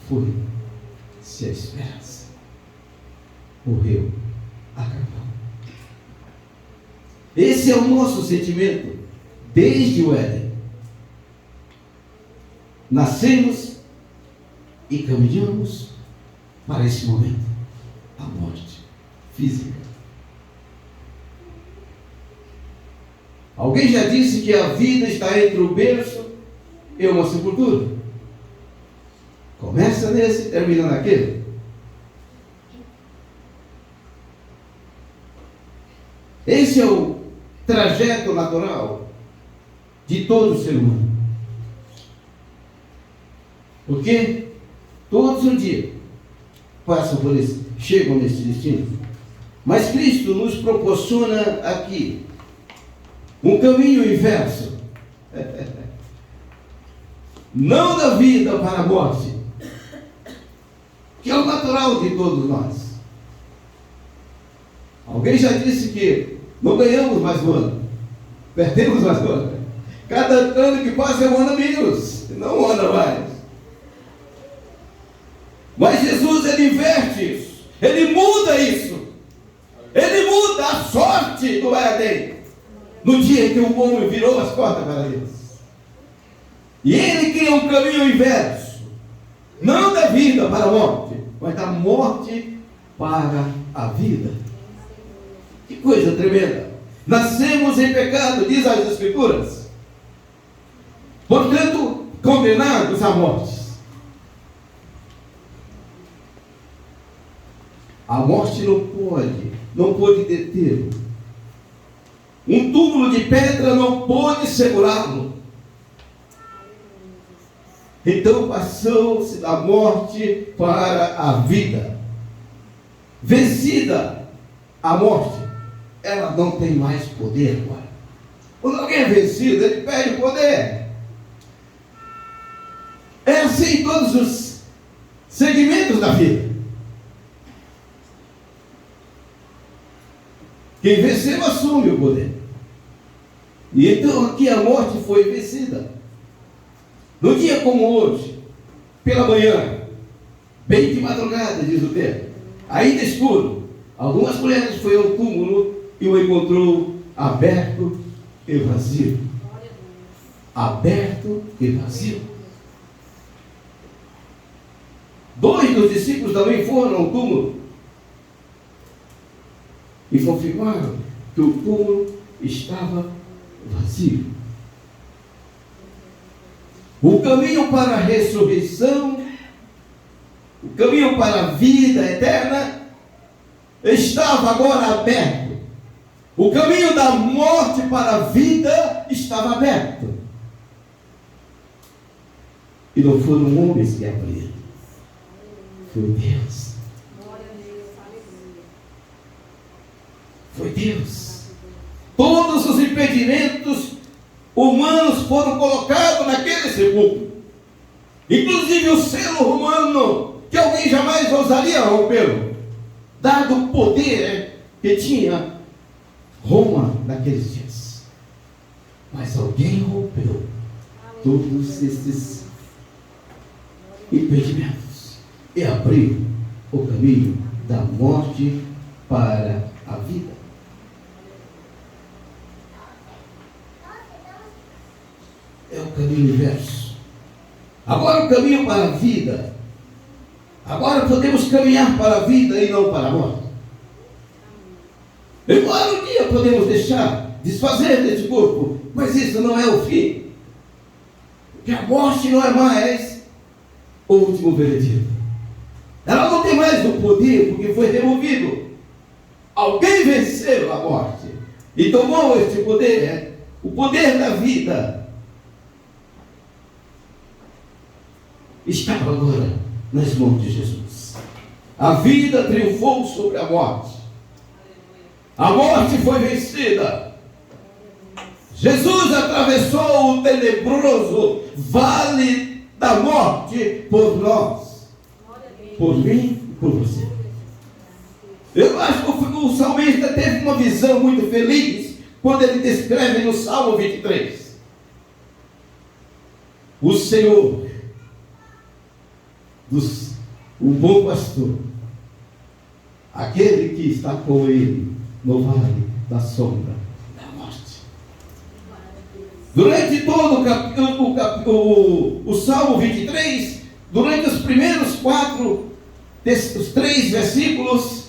Foi-se a esperança. Morreu. Acabou. Esse é o nosso sentimento desde o Éden. Nascemos e caminhamos para esse momento, a morte física. Alguém já disse que a vida está entre o berço e uma sepultura. Começa nesse e termina naquele. Esse é o trajeto natural de todo ser humano. Porque todos um dia passam por isso, chegam nesse destino. Mas Cristo nos proporciona aqui um caminho inverso. Não da vida para a morte, que é o natural de todos nós. Alguém já disse que não ganhamos mais um ano, perdemos mais um ano. Cada ano que passa é um ano a menos, não um ano a mais. Mas Jesus, ele inverte isso, ele muda isso, ele muda a sorte do Éden, no dia que o homem virou as costas para Deus. E ele cria um caminho inverso, não da vida para a morte, mas da morte para a vida. Que coisa tremenda! Nascemos em pecado, diz as Escrituras, portanto, condenados à morte. A morte não pôde detê-lo. Um túmulo de pedra não pôde segurá-lo. Então passou-se da morte para a vida. Vencida a morte, ela não tem mais poder agora. Quando alguém é vencido, ele perde o poder. É assim em todos os segmentos da vida. Quem venceu assume o poder. E então aqui a morte foi vencida. No dia como hoje, pela manhã, bem de madrugada, diz o texto, ainda escuro, algumas mulheres foram ao túmulo e o encontrou aberto e vazio. Aberto e vazio. 2 dos discípulos também foram ao túmulo e confirmaram que o túmulo estava vazio. O caminho para a ressurreição, o caminho para a vida eterna, estava agora aberto. O caminho da morte para a vida estava aberto. E não foram homens que abriram, foi Deus. Foi Deus. Todos os impedimentos humanos foram colocados naquele sepulcro. Inclusive o selo romano, que alguém jamais ousaria rompê-lo, dado o poder que tinha Roma naqueles dias. Mas alguém rompeu todos esses impedimentos e abriu o caminho da morte para a vida. É o caminho inverso. Agora o caminho para a vida. Agora podemos caminhar para a vida e não para a morte. Embora um dia podemos desfazer desse corpo, mas isso não é o fim. Porque a morte não é mais o último veredito. Ela não tem mais o poder, porque foi removido. Alguém venceu a morte e tomou este poder, o poder da vida. Está agora nas mãos de Jesus. A vida triunfou sobre a morte. A morte foi vencida. Jesus atravessou o tenebroso vale da morte por nós, por mim e por você. Eu acho que o salmista teve uma visão muito feliz quando ele descreve no Salmo 23. O Senhor, o bom pastor, aquele que está com ele no vale da sombra da morte. Durante todo o Salmo 23, durante os primeiros os 3 versículos,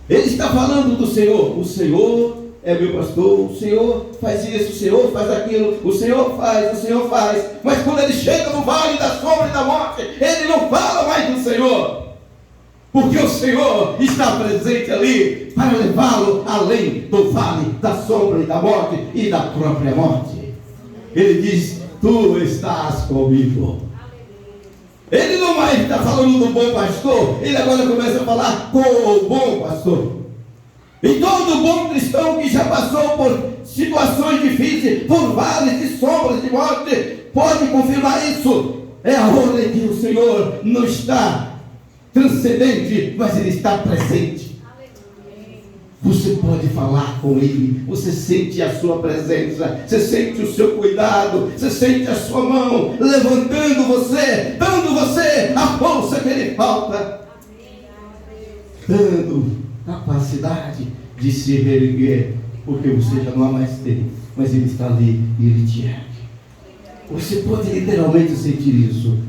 ele está falando do Senhor. O Senhor é meu pastor, o Senhor faz isso, o Senhor faz aquilo, o Senhor faz. Mas quando ele chega no vale da sombra e da morte, ele não fala mais do Senhor. Porque o Senhor está presente ali para levá-lo além do vale da sombra e da morte e da própria morte. Ele diz: tu estás comigo. Ele não mais está falando do bom pastor, ele agora começa a falar com o bom pastor. E todo bom cristão que já passou por situações difíceis, por vales de sombras de morte, pode confirmar isso. É a hora em que o Senhor não está transcendente, mas ele está presente. Você pode falar com ele, você sente a sua presença, você sente o seu cuidado, você sente a sua mão levantando você, dando você a força que lhe falta, dando capacidade de se reerguer, porque você já não há mais tempo, mas ele está ali e ele te ergue. Você pode literalmente sentir isso.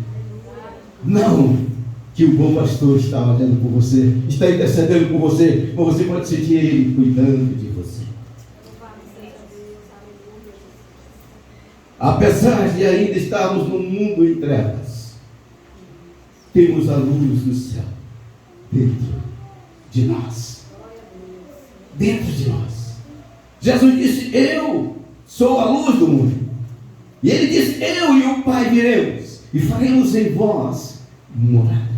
Não que o bom pastor está olhando por você, está intercedendo por você, mas você pode sentir ele cuidando de você. Apesar de ainda estarmos num mundo em trevas, temos a luz do céu dentro de nós. Dentro de nós. Jesus disse: eu sou a luz do mundo. E ele disse: eu e o Pai viremos e faremos em vós morada.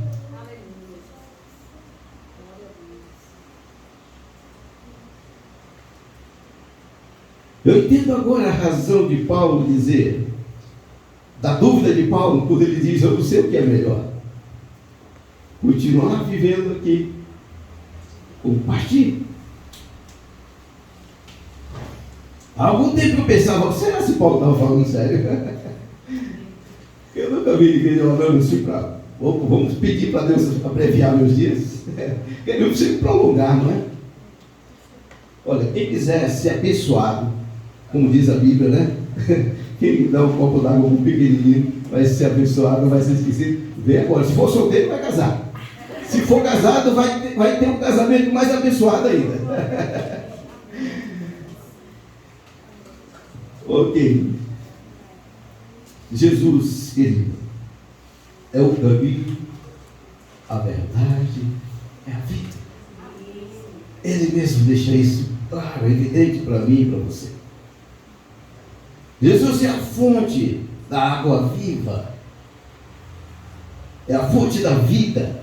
Eu entendo agora a razão de Paulo dizer, da dúvida de Paulo, quando ele diz: eu não sei o que é melhor, continuar vivendo aqui ou partir. Há algum tempo eu pensava: será que Paulo estava falando sério? Eu nunca vi ninguém orando assim para vamos pedir para Deus abreviar meus dias. Eu não preciso prolongar, não é? Olha, quem quiser ser abençoado, como diz a Bíblia, né? Quem dá um copo d'água para um pequenininho vai ser abençoado, não vai ser esquecido. Vem agora, se for solteiro vai casar. Se for casado vai ter um casamento mais abençoado ainda. Ok. Jesus, querido, é o caminho, a verdade, é a vida. Ele mesmo deixa isso claro, evidente para mim e para você. Jesus é a fonte da água viva, é a fonte da vida,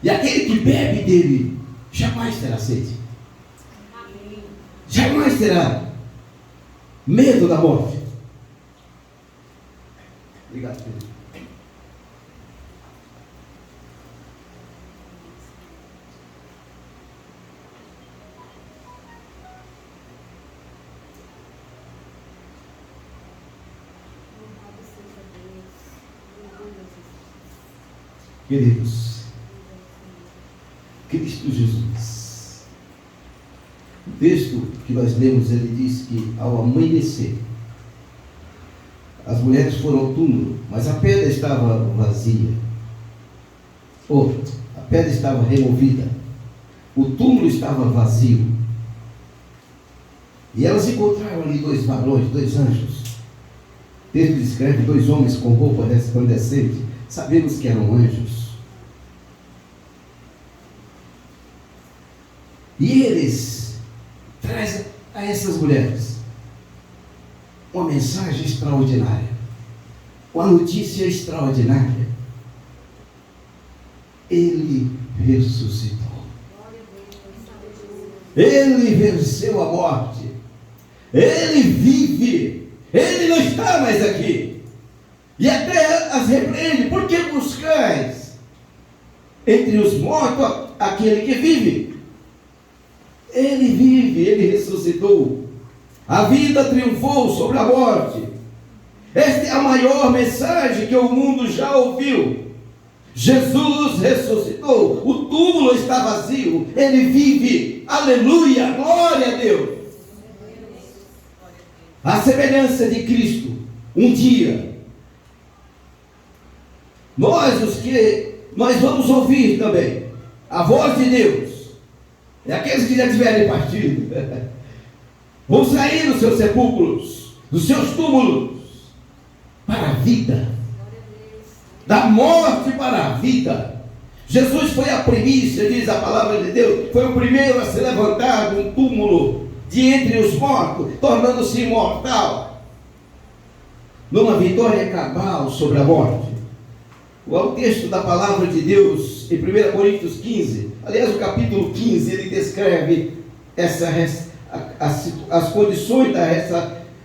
e aquele que bebe dele jamais terá sede, jamais terá medo da morte. Obrigado, Pedro. Queridos, Cristo Jesus. O texto que nós lemos, ele diz que ao amanhecer, as mulheres foram ao túmulo, mas a pedra estava vazia. A pedra estava removida. O túmulo estava vazio. E elas encontraram ali 2 varões, 2 anjos. O texto descreve 2 homens com roupa resplandecente. Sabemos que eram anjos. E eles trazem a essas mulheres uma mensagem extraordinária, uma notícia extraordinária. Ele ressuscitou. Ele venceu a morte. Ele vive. Ele não está mais aqui. E até as repreende. Por que buscais entre os mortos aquele que vive? Ele vive, ele ressuscitou. A vida triunfou sobre a morte. Esta é a maior mensagem que o mundo já ouviu. Jesus ressuscitou. O túmulo está vazio. Ele vive. Aleluia, glória a Deus. A semelhança de Cristo, um dia, nós vamos ouvir também a voz de Deus. E aqueles que já tiverem partido vão sair dos seus sepulcros, dos seus túmulos, para a vida, da morte para a vida. Jesus foi a primícia, diz a palavra de Deus, foi o primeiro a se levantar de um túmulo de entre os mortos, tornando-se imortal, numa vitória cabal sobre a morte. O texto da palavra de Deus em 1 Coríntios 15, aliás, o capítulo 15, ele descreve as condições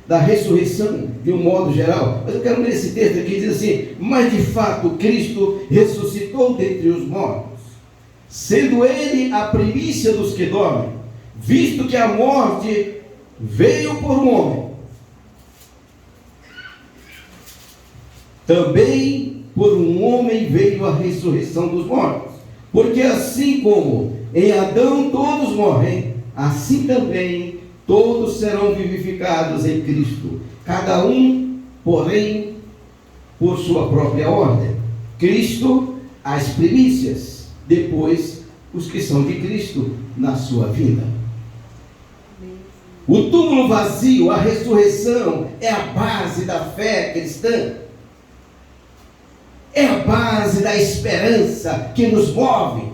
da ressurreição de um modo geral. Mas eu quero ler esse texto aqui, diz assim: mas de fato Cristo ressuscitou dentre os mortos, sendo ele a primícia dos que dormem, visto que a morte veio por um homem, também por um homem veio a ressurreição dos mortos. Porque assim como em Adão todos morrem, assim também todos serão vivificados em Cristo, cada um, porém, por sua própria ordem. Cristo, as primícias, depois os que são de Cristo na sua vida. O túmulo vazio, a ressurreição, é a base da fé cristã. É a base da esperança que nos move,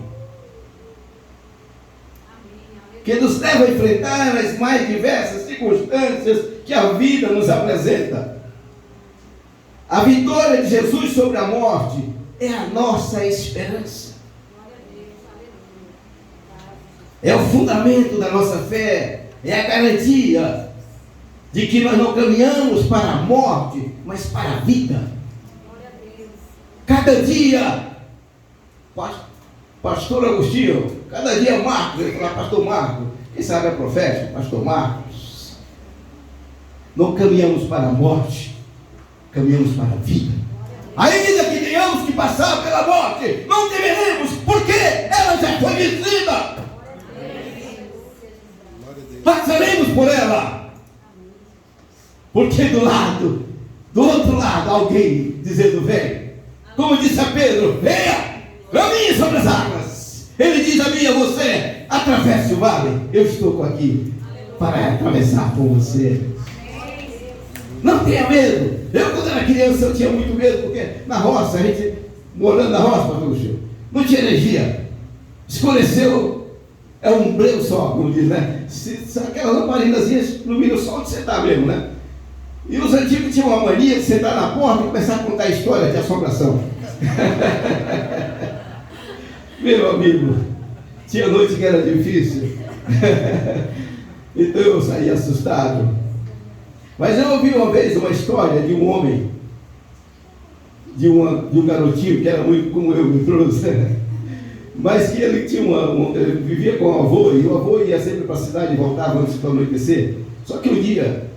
que nos leva a enfrentar as mais diversas circunstâncias que a vida nos apresenta. A vitória de Jesus sobre a morte é a nossa esperança. É o fundamento da nossa fé, é a garantia de que nós não caminhamos para a morte, mas para a vida. Cada dia, pastor Agostinho, cada dia Marcos, ele fala, pastor Marcos, quem sabe é profeta, pastor Marcos. Não caminhamos para a morte, caminhamos para a vida. Ainda que tenhamos que passar pela morte, não temeremos, porque ela já foi vencida. Passaremos por ela, porque do outro lado, alguém dizendo: vem. Como disse a Pedro: venha, caminhe sobre as águas. Ele diz a mim e a você: atravesse o vale. Eu estou aqui para atravessar com você. Não tenha medo. Eu, quando era criança, eu tinha muito medo, porque na roça, a gente, morando na roça, Patrício, não tinha energia. Escureceu, é um breu só, como diz, né? Aquelas lamparinazinhas iluminam só onde você está mesmo, né? E os antigos tinham uma mania de sentar na porta e começar a contar história de assombração. Meu amigo, tinha noite que era difícil. Então eu saí assustado. Mas eu ouvi uma vez uma história de um homem, de um garotinho que era muito como eu, me trouxe, mas que ele tinha ele vivia com o avô, e o avô ia sempre para a cidade e voltava antes do anoitecer. Só que um dia,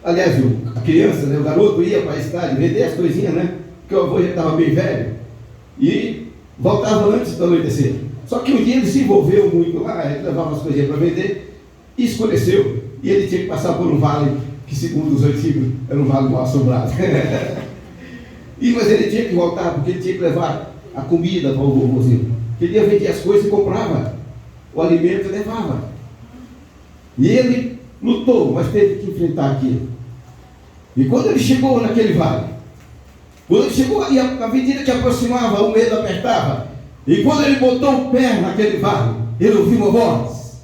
aliás, a criança, né, o garoto ia para a cidade vender as coisinhas, né? Porque o avô já estava bem velho. E voltava antes do anoitecer. Só que um dia ele se envolveu muito lá, ele levava as coisinhas para vender e escureceu. E ele tinha que passar por um vale que, segundo os antigos, era um vale mal assombrado. Mas ele tinha que voltar, porque ele tinha que levar a comida para o vovozinho. Ele ia vender as coisas e comprava o alimento e levava. E ele lutou, mas teve que enfrentar aquilo. E quando ele chegou naquele vale, quando ele chegou, e à medida que aproximava, o medo apertava. E quando ele botou o pé naquele vale, ele ouviu uma voz: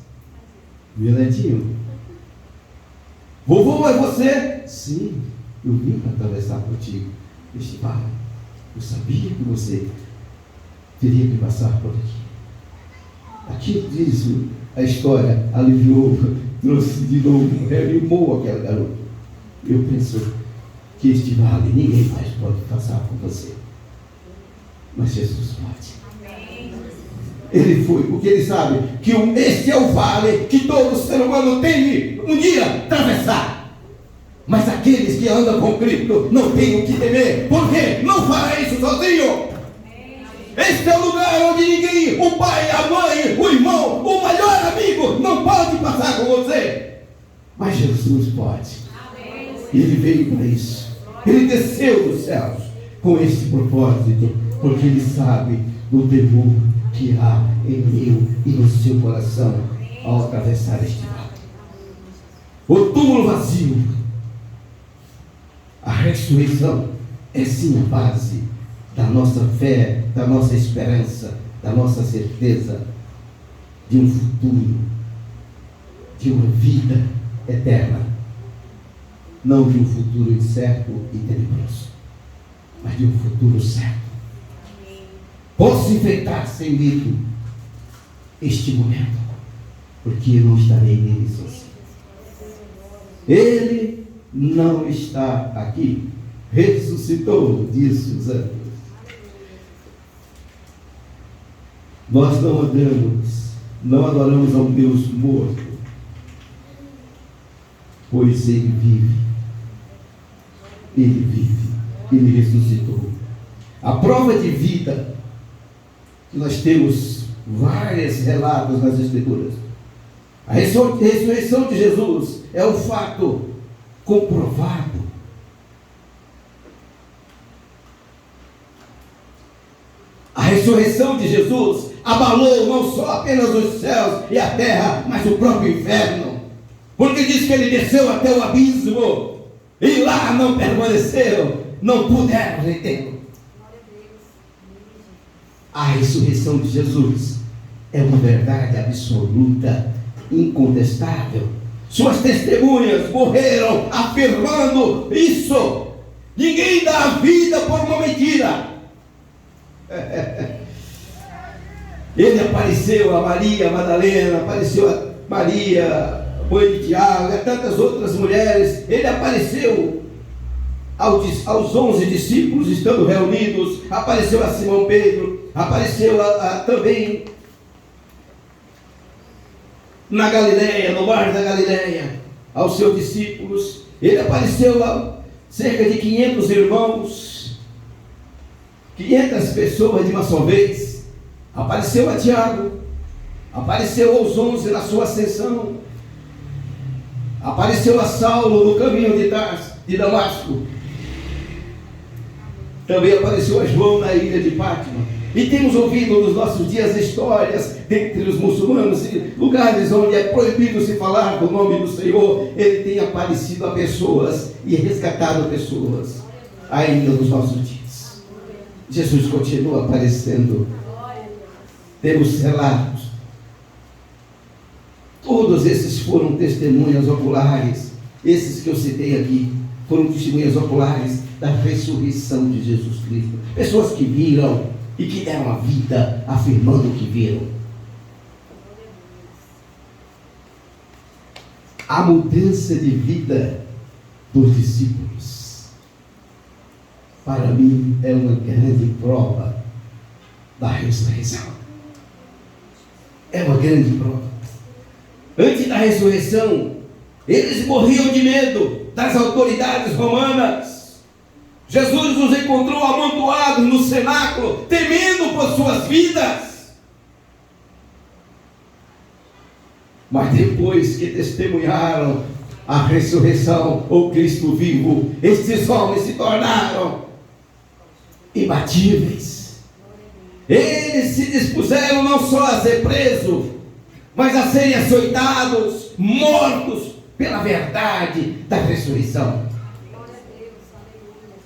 Violentinho, vovô, é você? Sim, eu vim para atravessar contigo este vale. Eu sabia que você teria que passar por aqui. Aqui diz a história, aliviou, trouxe de novo, reanimou aquela garota. Eu penso que este vale ninguém mais pode passar com você, mas Jesus pode. Ele foi, porque ele sabe que este é o vale que todo ser humano tem um dia atravessar. Mas aqueles que andam com Cristo não têm o que temer, porque não fará isso sozinho. Este é o lugar onde ninguém, o pai, a mãe, o irmão, o melhor amigo, não pode passar com você. Mas Jesus pode. Ele veio para isso. Ele desceu dos céus com este propósito, porque ele sabe do temor que há em meu e no seu coração ao atravessar este vale. O túmulo vazio. A ressurreição é sim a base da nossa fé, da nossa esperança, da nossa certeza de um futuro, de uma vida eterna. Não de um futuro incerto e tenebroso, mas de um futuro certo. Posso enfrentar sem medo este momento, porque eu não estarei nele sozinho. Ele não está aqui. Ressuscitou, disse os anjos. Nós não adoramos a um Deus morto, pois Ele vive. Ele vive, Ele ressuscitou. A prova de vida, que nós temos vários relatos nas Escrituras. A ressurreição de Jesus é um fato comprovado. A ressurreição de Jesus abalou não só apenas os céus e a terra, mas o próprio inferno. Porque diz que ele desceu até o abismo e lá não permaneceram, não puderam retê-lo. A ressurreição de Jesus é uma verdade absoluta, incontestável. Suas testemunhas morreram afirmando isso. Ninguém dá a vida por uma mentira. Ele apareceu a Maria Madalena, apareceu a Maria, mãe de Tiago, e tantas outras mulheres. Ele apareceu aos 11 discípulos estando reunidos, apareceu a Simão Pedro, apareceu também na Galileia, no mar da Galileia, aos seus discípulos. Ele apareceu a cerca de 500 irmãos, 500 pessoas de uma só vez. Apareceu a Tiago, apareceu aos 11 na sua ascensão, apareceu a Saulo no caminho de Damasco, também apareceu a João na ilha de Pátimo. E temos ouvido nos nossos dias histórias dentre os muçulmanos, lugares onde é proibido se falar do nome do Senhor. Ele tem aparecido a pessoas e resgatado pessoas ainda nos nossos dias. Jesus continua aparecendo. Temos relatos. Todos esses foram testemunhas oculares. Esses que eu citei aqui foram testemunhas oculares da ressurreição de Jesus Cristo. Pessoas que viram e que deram a vida afirmando que viram. A mudança de vida dos discípulos, para mim, é uma grande prova da ressurreição. É uma grande prova. Antes da ressurreição, eles morriam de medo das autoridades romanas. Jesus nos encontrou amontoados no cenáculo, temendo por suas vidas. Mas depois que testemunharam a ressurreição, o Cristo vivo, estes homens se tornaram imbatíveis. Eles se dispuseram não só a ser presos, mas a serem açoitados, mortos pela verdade da ressurreição.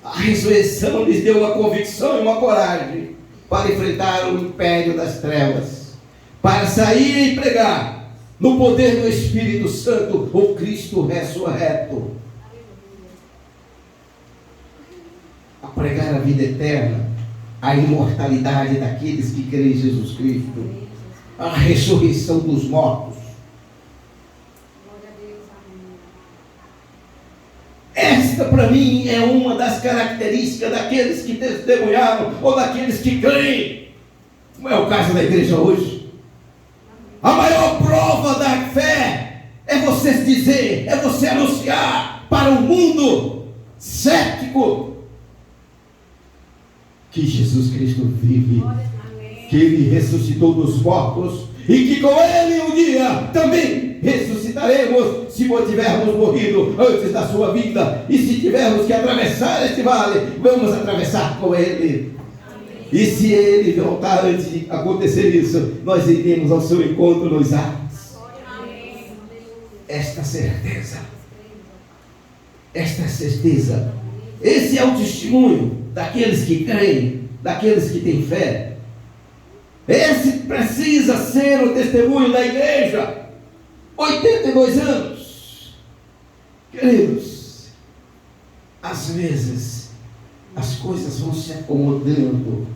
A ressurreição lhes deu uma convicção e uma coragem para enfrentar o império das trevas, para sair e pregar no poder do Espírito Santo o Cristo ressurreto, a pregar a vida eterna, a imortalidade daqueles que creem em Jesus Cristo, a ressurreição dos mortos. Esta, para mim, é uma das características daqueles que testemunharam ou daqueles que creem. Não é o caso da igreja hoje. A maior prova da fé é você dizer, é você anunciar para o mundo cético que Jesus Cristo vive, que Ele ressuscitou dos mortos e que com Ele um dia também ressuscitaremos, se tivermos morrido antes da sua vida, e se tivermos que atravessar este vale, vamos atravessar com Ele. E se Ele voltar antes de acontecer isso, nós iremos ao seu encontro nos ares. Esta certeza, esse é o testemunho daqueles que creem, daqueles que têm fé. Esse precisa ser o testemunho da igreja. 82 anos. Queridos, às vezes as coisas vão se acomodando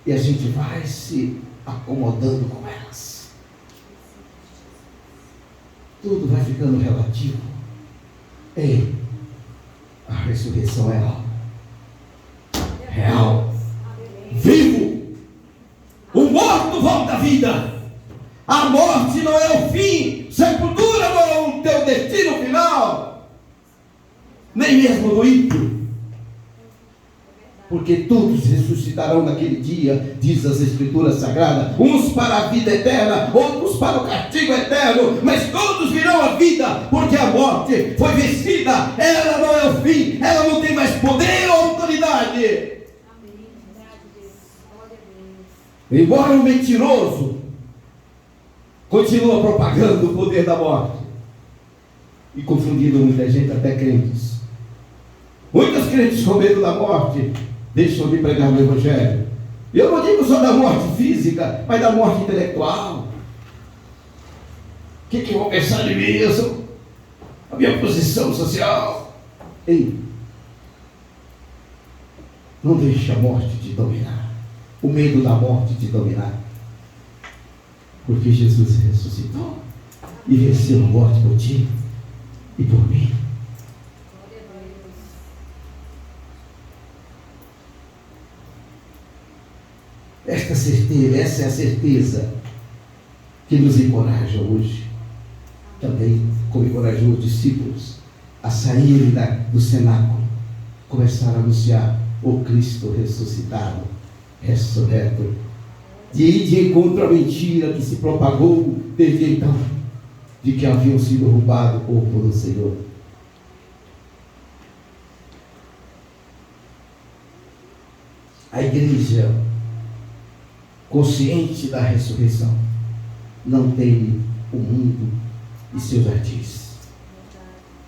e a gente vai se acomodando com elas. Tudo vai ficando relativo. Ei, a ressurreição é real, vivo. O morto volta à vida. A morte não é o fim, sepultura não é o teu destino final, nem mesmo do ímpio, porque todos ressuscitarão naquele dia, diz as Escrituras Sagradas, uns para a vida eterna, outros para o castigo eterno, mas todos virão à vida, porque a morte foi vencida. Ela não é o fim, ela não tem mais poder ou autoridade. Embora o mentiroso continua propagando o poder da morte e confundindo muita gente, até crentes. Muitos crentes com medo da morte deixam de pregar o Evangelho. E eu não digo só da morte física, mas da morte intelectual. O que vão pensar de mim? Eu sou a minha posição social. Ei, não deixe a morte te dominar, o medo da morte te dominar. Porque Jesus ressuscitou e venceu a morte por ti e por mim. Essa é a certeza que nos encoraja hoje. Também como encorajou os discípulos a saírem do cenáculo, começaram a anunciar o Cristo ressuscitado, ressurreto, de ir de encontro à mentira que se propagou desde então, de que haviam sido roubado o corpo do Senhor. A igreja, consciente da ressurreição, não teme o mundo e seus artistas.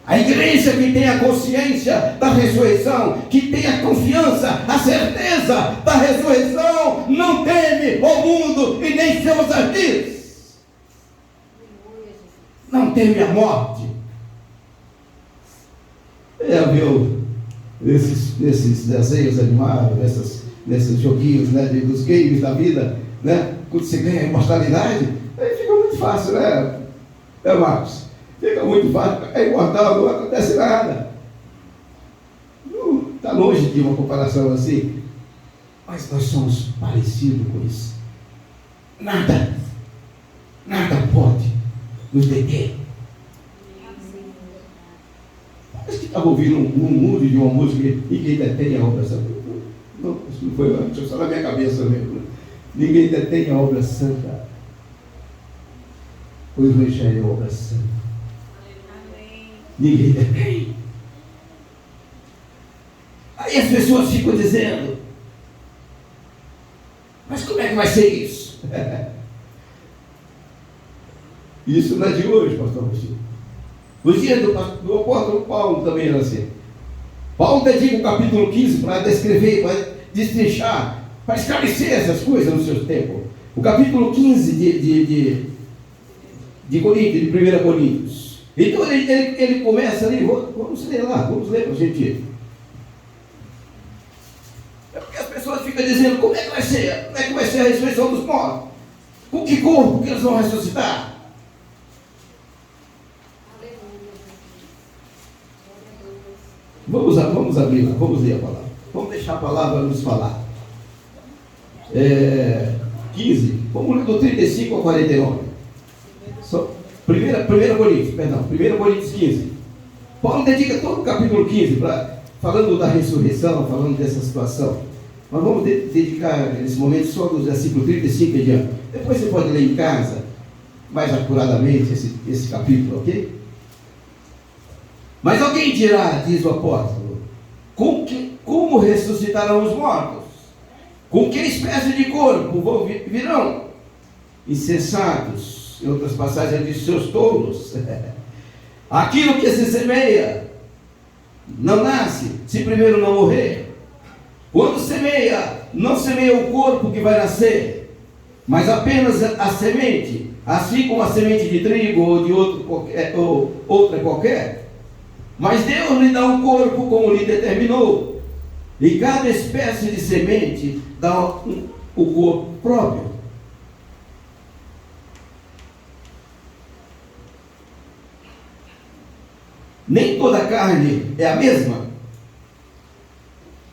A igreja que tem a consciência da ressurreição, que tem a confiança, a certeza da ressurreição, não teme o mundo e nem seus artistas. Não teme a morte. Viu esses desenhos animados, nesses joguinhos, né, dos games da vida, né? Quando você ganha a imortalidade, aí fica muito fácil, né, Marcos? Fica muito fácil, é imortal, não acontece nada. Está longe de uma comparação assim, mas nós somos parecidos com isso. Nada pode nos deter. Mas que estava ouvindo um mundo de uma música Ninguém Detém a Obra Santa. Não, isso não foi, deixa eu só na minha cabeça mesmo. Ninguém detém a obra santa. O Evangelho é a obra santa. Ninguém detém. Aí as pessoas ficam dizendo: mas como é que vai ser isso? Isso não é de hoje, pastor Agostinho. Nos dias do apóstolo Paulo também era assim. Paulo dedica o capítulo 15 para descrever, para destrinchar, para esclarecer essas coisas no seu tempo. O capítulo 15 de Coríntios, de 1 Coríntios. Então ele começa ali, vamos ler lá, vamos ler para a gente. É porque as pessoas ficam dizendo: como é que vai ser? Como é que vai ser a ressurreição dos mortos? Com que corpo que eles vão ressuscitar? Vamos abrir lá, vamos ler a palavra. Vamos deixar a palavra nos falar. 15, vamos ler do 35 ao 49. 1 Coríntios 15. Paulo dedica todo o capítulo 15 falando da ressurreição, falando dessa situação. Mas vamos dedicar esse momento só dos versículos 35 e diante. Depois você pode ler em casa, mais acuradamente, esse capítulo, ok? Mas alguém dirá, diz o apóstolo, como ressuscitarão os mortos? Com que espécie de corpo virão? Insensatos, em outras passagens diz seus tolos. Aquilo que se semeia não nasce, se primeiro não morrer. Quando semeia, não semeia o corpo que vai nascer, mas apenas a semente, assim como a semente de trigo ou de outra qualquer. Mas Deus lhe dá um corpo como lhe determinou, e cada espécie de semente dá o corpo próprio. Nem toda a carne é a mesma.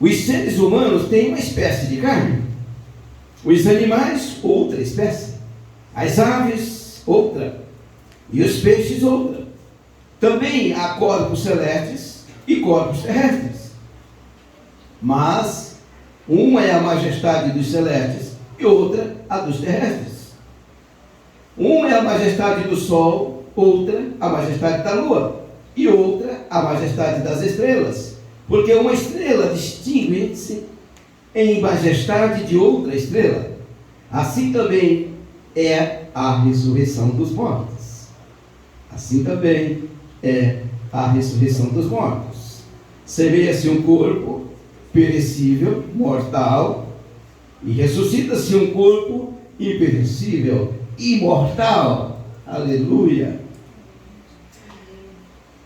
Os seres humanos têm uma espécie de carne, os animais, outra espécie, as aves, outra, e os peixes, outra. Também há corpos celestes e corpos terrestres. Mas uma é a majestade dos celestes e outra a dos terrestres. Uma é a majestade do sol, outra a majestade da lua, e outra a majestade das estrelas. Porque uma estrela distingue-se em majestade de outra estrela. Assim também é a ressurreição dos mortos. Assim também é a ressurreição dos mortos. Semeia-se um corpo perecível, mortal, e ressuscita-se um corpo imperecível, imortal. Aleluia!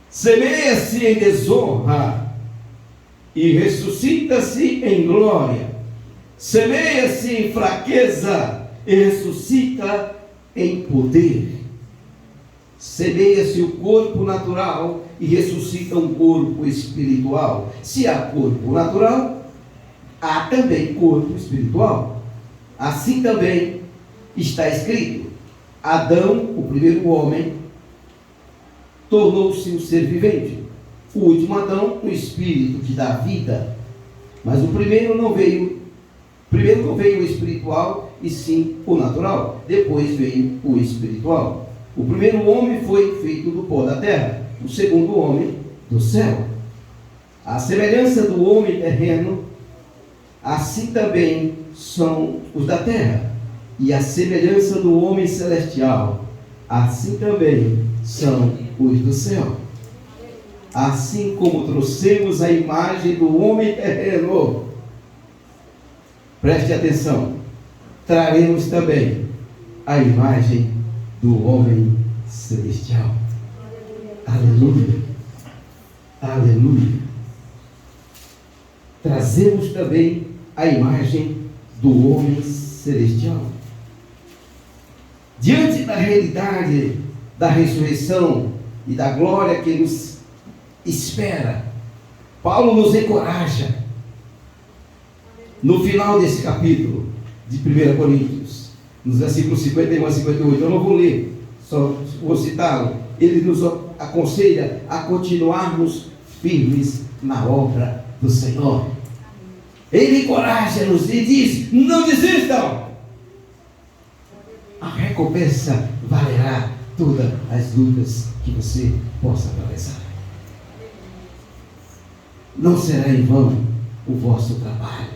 Semeia-se em desonra e ressuscita-se em glória. Semeia-se em fraqueza e ressuscita em poder. Semeia-se o corpo natural e ressuscita um corpo espiritual. Se há corpo natural, há também corpo espiritual. Assim também está escrito: Adão, o primeiro homem, tornou-se um ser vivente. O último Adão, um espírito que dá vida. Mas o primeiro não veio o espiritual, e sim o natural. Depois veio o espiritual. O primeiro homem foi feito do pó da terra, o segundo homem do céu. A semelhança do homem terreno, assim também são os da terra. E a semelhança do homem celestial, assim também são os do céu. Assim como trouxemos a imagem do homem terreno, preste atenção, traremos também a imagem do homem celestial. Aleluia, aleluia. Trazemos também a imagem do homem celestial. Diante da realidade da ressurreição e da glória que nos espera, Paulo nos encoraja no final desse capítulo de 1 Coríntios, nos versículos 51 a 58. Eu não vou ler, só vou citá-lo. Ele nos aconselha a continuarmos firmes na obra do Senhor. Ele encoraja-nos e diz: não desistam. A recompensa valerá todas as lutas que você possa atravessar. Não será em vão o vosso trabalho.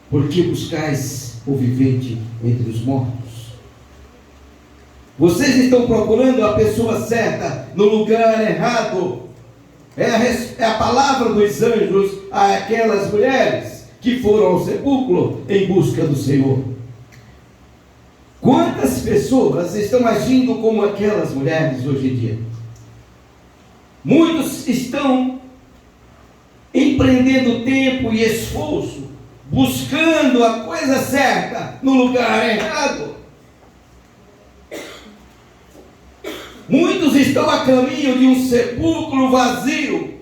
Porque buscais o vivente entre os mortos? Vocês estão procurando a pessoa certa no lugar errado. É a palavra dos anjos àquelas mulheres que foram ao sepulcro em busca do Senhor. Quantas pessoas estão agindo como aquelas mulheres hoje em dia? Muitos estão empreendendo tempo e esforço, buscando a coisa certa no lugar errado. Muitos estão a caminho de um sepulcro vazio,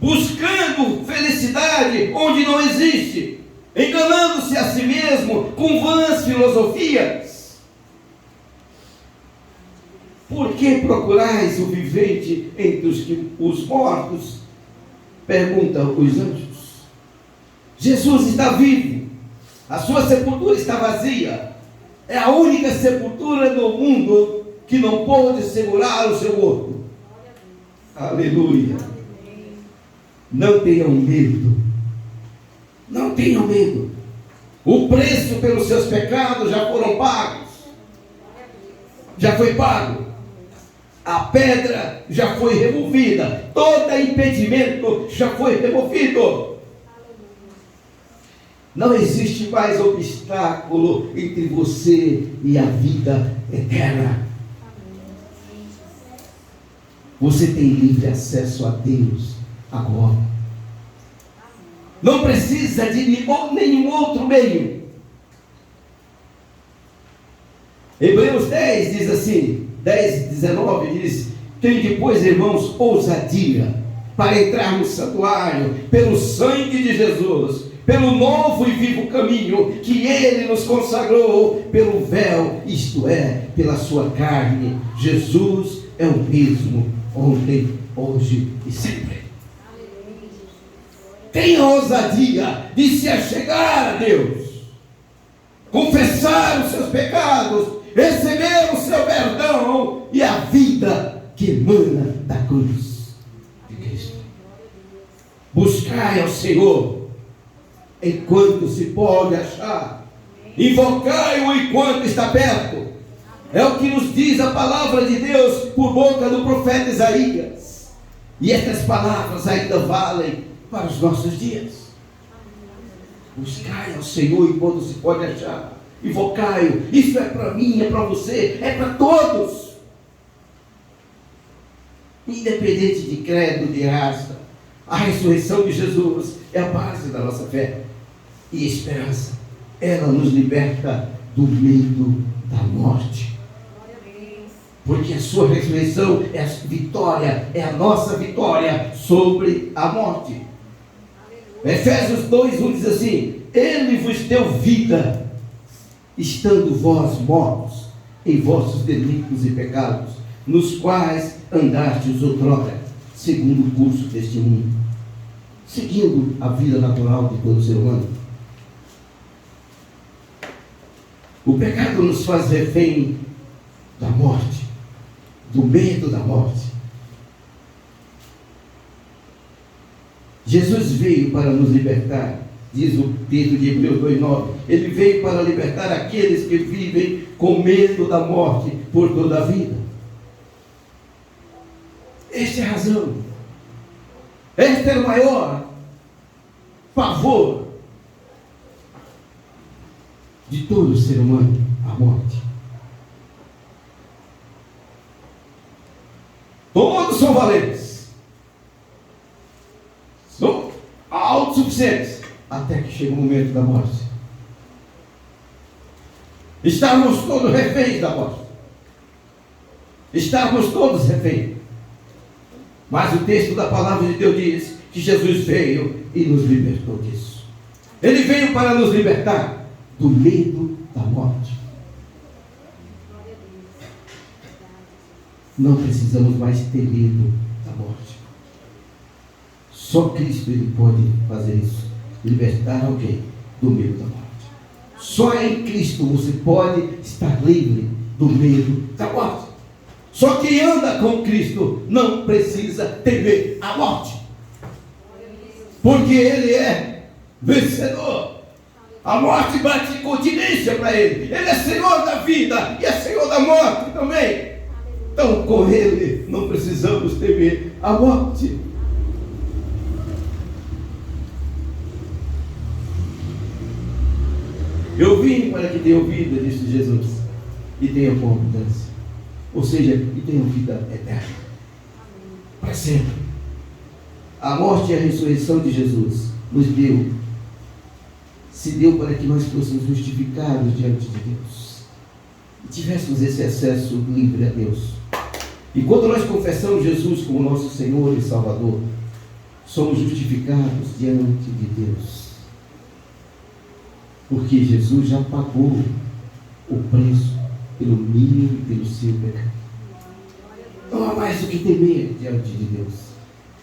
buscando felicidade onde não existe, enganando-se a si mesmo com vãs filosofias. Por que procurais o vivente entre os mortos? Perguntam os anjos. Jesus está vivo, a sua sepultura está vazia, é a única sepultura do mundo que não pode segurar o seu corpo. Aleluia. Não tenham medo. Não tenham medo. O preço pelos seus pecados já foram pagos. Já foi pago. A pedra já foi removida. Todo impedimento já foi removido. Não existe mais obstáculo entre você e a vida eterna. Você tem livre acesso a Deus agora. Não precisa de nenhum outro meio. Hebreus 10 diz assim, 10:19 diz: tem depois, irmãos, ousadia para entrar no santuário pelo sangue de Jesus, pelo novo e vivo caminho que Ele nos consagrou, pelo véu, isto é, pela sua carne. Jesus é o mesmo ontem, hoje e sempre. Tenha ousadia de se achegar a Deus, confessar os seus pecados, receber o seu perdão e a vida que emana da cruz de Cristo. Buscai ao Senhor enquanto se pode achar, invocai-o enquanto está perto. É o que nos diz a palavra de Deus por boca do profeta Isaías. E estas palavras ainda valem para os nossos dias. Buscai ao Senhor enquanto se pode achar. Invocai-o. Isso é para mim, é para você, é para todos. Independente de credo, de raça, a ressurreição de Jesus é a base da nossa fé e esperança. Ela nos liberta do medo da morte. Porque a sua ressurreição é a vitória, é a nossa vitória sobre a morte. Efésios 2:1 diz assim: Ele vos deu vida, estando vós mortos em vossos delitos e pecados, nos quais andastes outrora, segundo o curso deste mundo, seguindo a vida natural de todo ser humano. O pecado nos faz refém da morte, do medo da morte. Jesus veio para nos libertar, diz o texto de Hebreus 2:9. Ele veio para libertar aqueles que vivem com medo da morte por toda a vida. Esta é a razão. Este é o maior pavor de todo ser humano, a morte. Todos são valentes, são autossuficientes, até que chega o momento da morte. Estávamos todos reféns da morte. Estávamos todos reféns. Mas o texto da palavra de Deus diz que Jesus veio e nos libertou disso. Ele veio para nos libertar do medo da morte. Não precisamos mais ter medo da morte. Só Cristo ele pode fazer isso. Libertar alguém do medo da morte. Só em Cristo você pode estar livre do medo da morte. Só quem anda com Cristo não precisa temer a morte. Porque ele é vencedor. A morte bate continência para ele. Ele é Senhor da vida e é Senhor da morte também. Então com ele não precisamos temer a morte. Eu vim para que tenham vida, disse Jesus, e tenham com abundância. Ou seja, e tenham vida eterna. Para sempre. A morte e a ressurreição de Jesus nos deu, se deu para que nós fôssemos justificados diante de Deus. E tivéssemos esse acesso livre a Deus. E quando nós confessamos Jesus como nosso Senhor e Salvador, somos justificados diante de Deus. Porque Jesus já pagou o preço pelo meu e pelo seu pecado. Não há mais o que temer diante de Deus.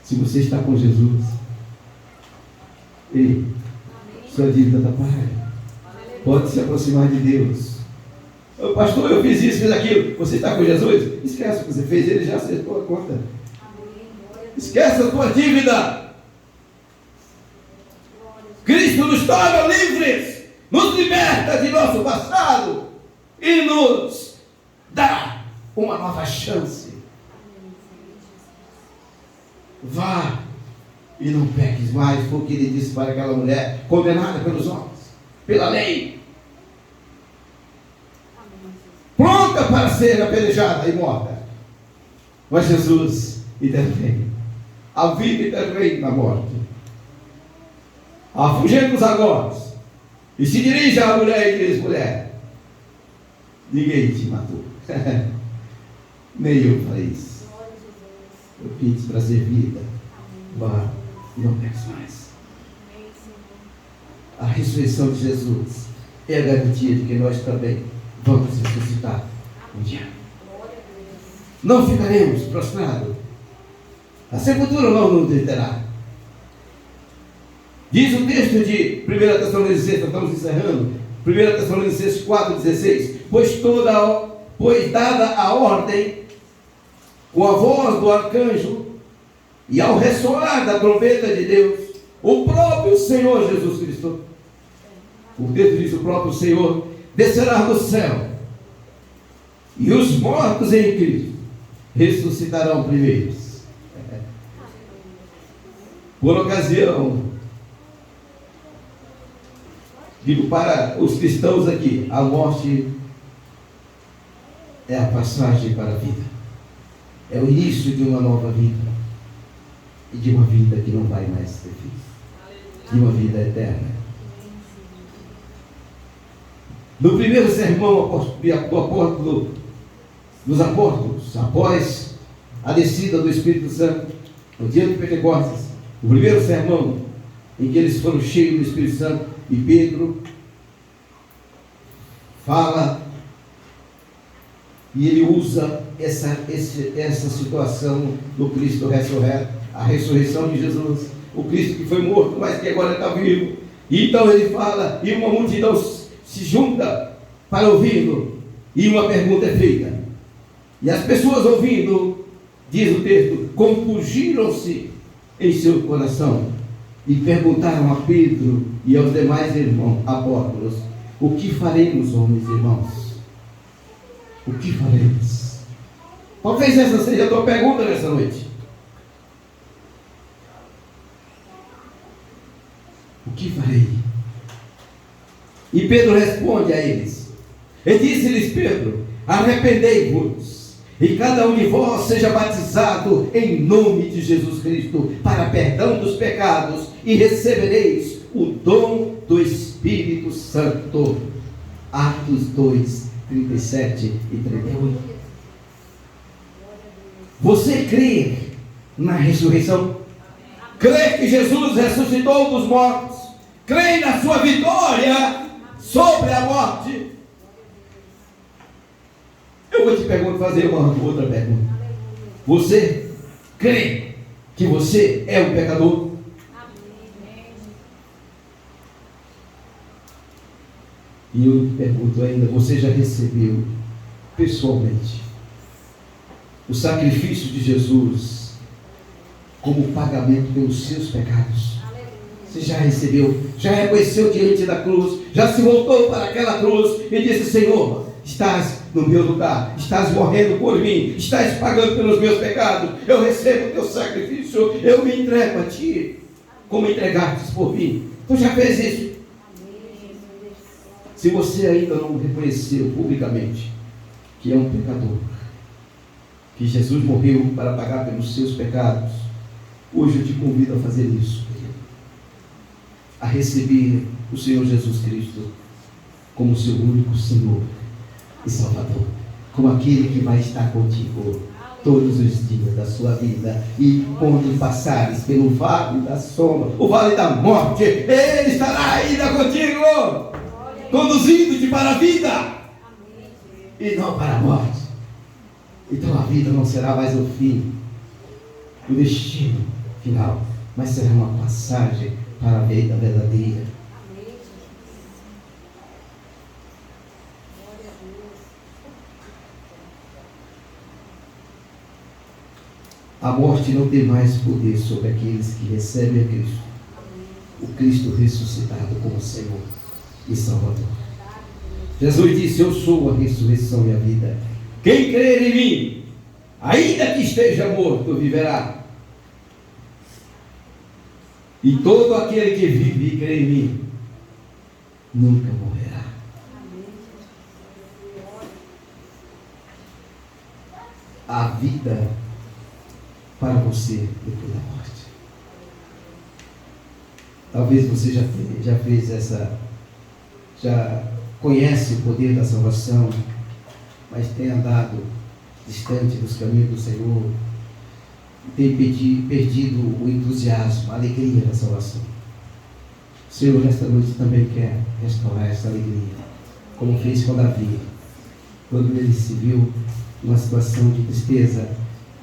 Se você está com Jesus, sua dívida está paga. Pode se aproximar de Deus. Pastor, eu fiz isso, fiz aquilo. Você está com Jesus? Esquece o que você fez, ele já acertou a conta. Esquece a tua dívida. Cristo nos torna livres. Nos liberta de nosso passado e nos dá uma nova chance. Vá e não peques mais, foi o que ele disse para aquela mulher condenada pelos homens, pela lei, pronta para ser apedrejada e morta. Mas Jesus intervém. A vida intervém na morte. Afugenta os agora. E se dirige à mulher e diz: mulher, ninguém te matou. Nem eu falei isso. Eu vim te trazer vida. Vá e não peques mais. A ressurreição de Jesus é a garantia de que nós também vamos ressuscitar um dia. Não ficaremos prostrados. A sepultura não nos deterá. Diz o texto de 1 Tessalonicenses, estamos encerrando, 1 Tessalonicenses 4,16: pois dada a ordem, com a voz do arcanjo, e ao ressoar da trombeta de Deus, o próprio Senhor Jesus Cristo, o texto diz: o próprio Senhor descerá do céu, e os mortos em Cristo ressuscitarão primeiros. Por ocasião, digo para os cristãos aqui, a morte é a passagem para a vida, é o início de uma nova vida, e de uma vida que não vai mais ter fim, de uma vida eterna. No primeiro sermão dos apóstolos, após a descida do Espírito Santo, no dia de Pentecostes, o primeiro sermão em que eles foram cheios do Espírito Santo, e Pedro fala, e ele usa essa situação do Cristo ressurreto, a ressurreição de Jesus, o Cristo que foi morto, mas que agora está vivo. E então ele fala, e uma multidão se junta para ouvi-lo, e uma pergunta é feita. E as pessoas ouvindo, diz o texto, compungiram-se em seu coração, e perguntaram a Pedro e aos demais irmãos apóstolos: o que faremos, homens e irmãos? O que faremos? Talvez essa seja a tua pergunta nessa noite. O que farei? E Pedro responde a eles. E disse-lhes Pedro: arrependei-vos, e cada um de vós seja batizado em nome de Jesus Cristo para perdão dos pecados, e recebereis o dom do Espírito Santo. Atos 2, 37 e 38. Você crê na ressurreição? Crê que Jesus ressuscitou dos mortos? Crê na sua vitória sobre a morte? Eu vou te fazer uma outra pergunta. Você crê que você é um pecador? E eu pergunto ainda, você já recebeu pessoalmente o sacrifício de Jesus como pagamento pelos seus pecados? Você já recebeu, já reconheceu diante da cruz, já se voltou para aquela cruz e disse: Senhor, estás no meu lugar, estás morrendo por mim, estás pagando pelos meus pecados, eu recebo o teu sacrifício, eu me entrego a ti, como entregastes por mim. Tu já fez isso? Se você ainda não reconheceu publicamente que é um pecador, que Jesus morreu para pagar pelos seus pecados, hoje eu te convido a fazer isso, a receber o Senhor Jesus Cristo como seu único Senhor e Salvador, como aquele que vai estar contigo todos os dias da sua vida, e quando passares pelo vale da sombra, o vale da morte, Ele estará ainda contigo, conduzindo-te para a vida e não para a morte. Então a vida não será mais o fim, o destino final, mas será uma passagem para a vida verdadeira. A morte não tem mais poder sobre aqueles que recebem a Cristo, o Cristo ressuscitado como Senhor e Salvador. Jesus disse: eu sou a ressurreição e a vida. Quem crer em mim, ainda que esteja morto, viverá. E todo aquele que vive e crê em mim, nunca morrerá. A vida para você depois da morte. Talvez você já fez essa, já conhece o poder da salvação, mas tenha andado distante dos caminhos do Senhor, tem perdido o entusiasmo, a alegria da salvação. O Senhor nesta noite também quer restaurar essa alegria, como fez com Davi, quando ele se viu numa situação de tristeza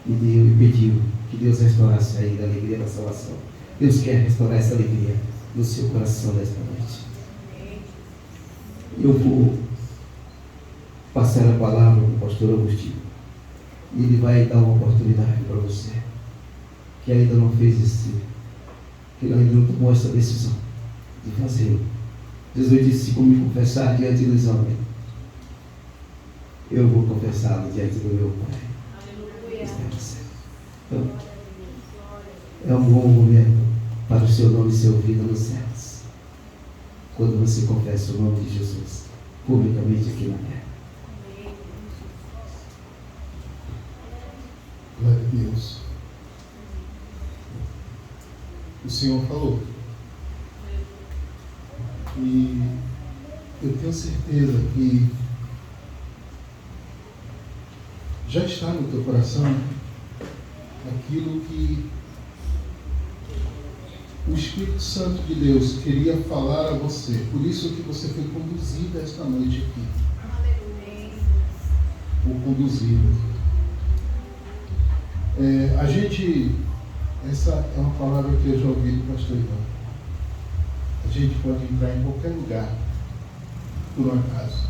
e pediu que Deus restaurasse ainda a alegria da salvação. Deus quer restaurar essa alegria no seu coração nesta noite. Eu vou passar a palavra para o pastor Agostinho, e ele vai dar uma oportunidade para você que ainda não fez esse, que ainda não tomou essa decisão de fazê-lo. Jesus disse: como me confessar diante dos homens, eu vou confessá-lo diante do meu Pai. Então, é um bom momento para o seu nome ser ouvido nos céus, quando você confessa o nome de Jesus publicamente aqui na terra. Glória a Deus. O Senhor falou, e eu tenho certeza que já está no teu coração aquilo que o Espírito Santo de Deus queria falar a você. Por isso que você foi conduzido esta noite aqui. Ou conduzido. Essa é uma palavra que eu já ouvi do pastor Ivan. A gente pode entrar em qualquer lugar, por um acaso.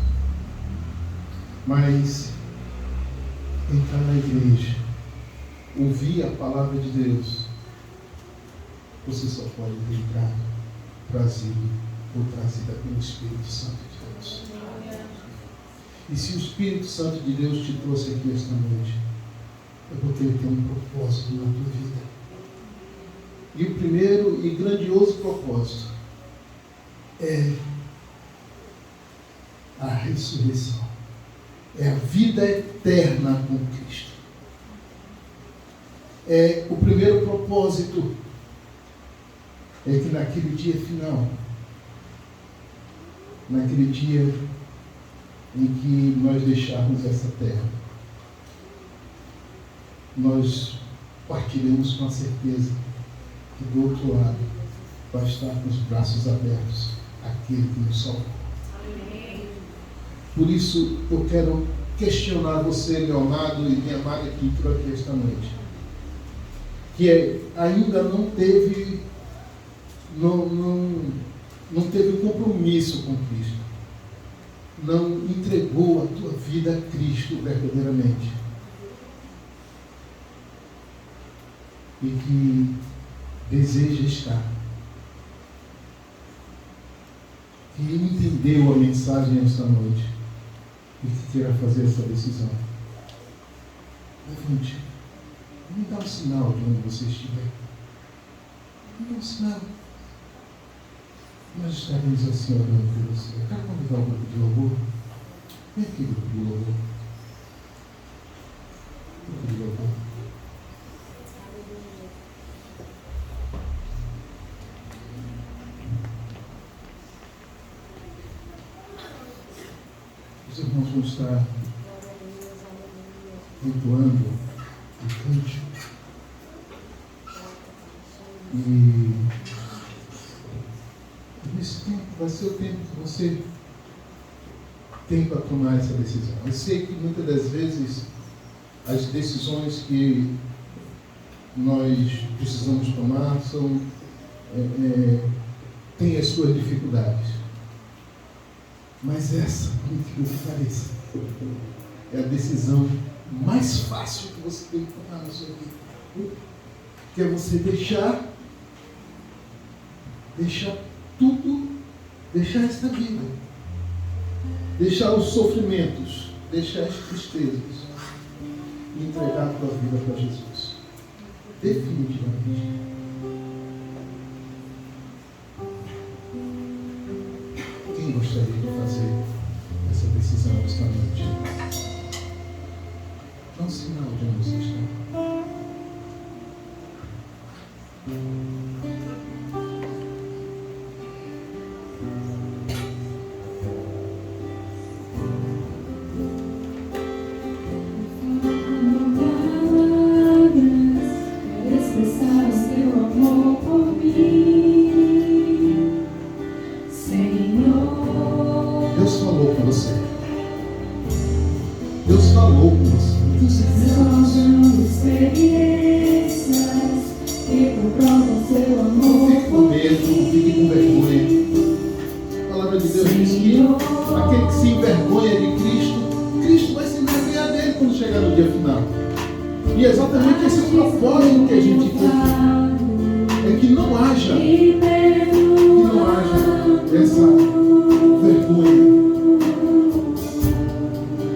Mas entrar na igreja, ouvir a palavra de Deus, você só pode entrar trazido ou trazida pelo Espírito Santo de Deus. E se o Espírito Santo de Deus te trouxe aqui esta noite, é porque ele tem um propósito na tua vida. E o primeiro e grandioso propósito é a ressurreição. É a vida eterna com Cristo. O primeiro propósito é que naquele dia final, naquele dia em que nós deixarmos essa terra, nós partiremos com a certeza que do outro lado vai estar com os braços abertos aquele que nos salvou. Por isso eu quero questionar você, meu amado e minha amada que entrou aqui esta noite, que ainda não teve um compromisso com Cristo. não entregou a tua vida a Cristo verdadeiramente. E que deseja estar. Que entendeu a mensagem esta noite e que queira fazer essa decisão. Levante. Me dá um sinal de onde você estiver. Me dá um sinal. Nós estaremos assim orando por você. Eu quero convidar o grupo de louvor. Vem aqui, grupo de louvor. Grupo de louvor. Os irmãos vão estar entoando o cântico. E nesse tempo vai ser o tempo que você tem para tomar essa decisão. Eu sei que muitas das vezes as decisões que nós precisamos tomar têm as suas dificuldades. Mas essa, por incrível que pareça, é a decisão mais fácil que você tem que tomar na sua vida. Que é você deixar tudo, deixar esta vida, deixar os sofrimentos, deixar as tristezas e entregar a tua vida para Jesus. Definitivamente. Quem gostaria de fazer essa decisão esta noite? Dá um sinal de onde você está. Deus falou com você. Deus falou com você. Não fique com medo, não fique com vergonha. A palavra de Deus diz que aquele que se envergonha de Cristo, Cristo vai se envergonhar dele quando chegar no dia final. E é exatamente esse propósito que a gente tem. É que não haja essa vergonha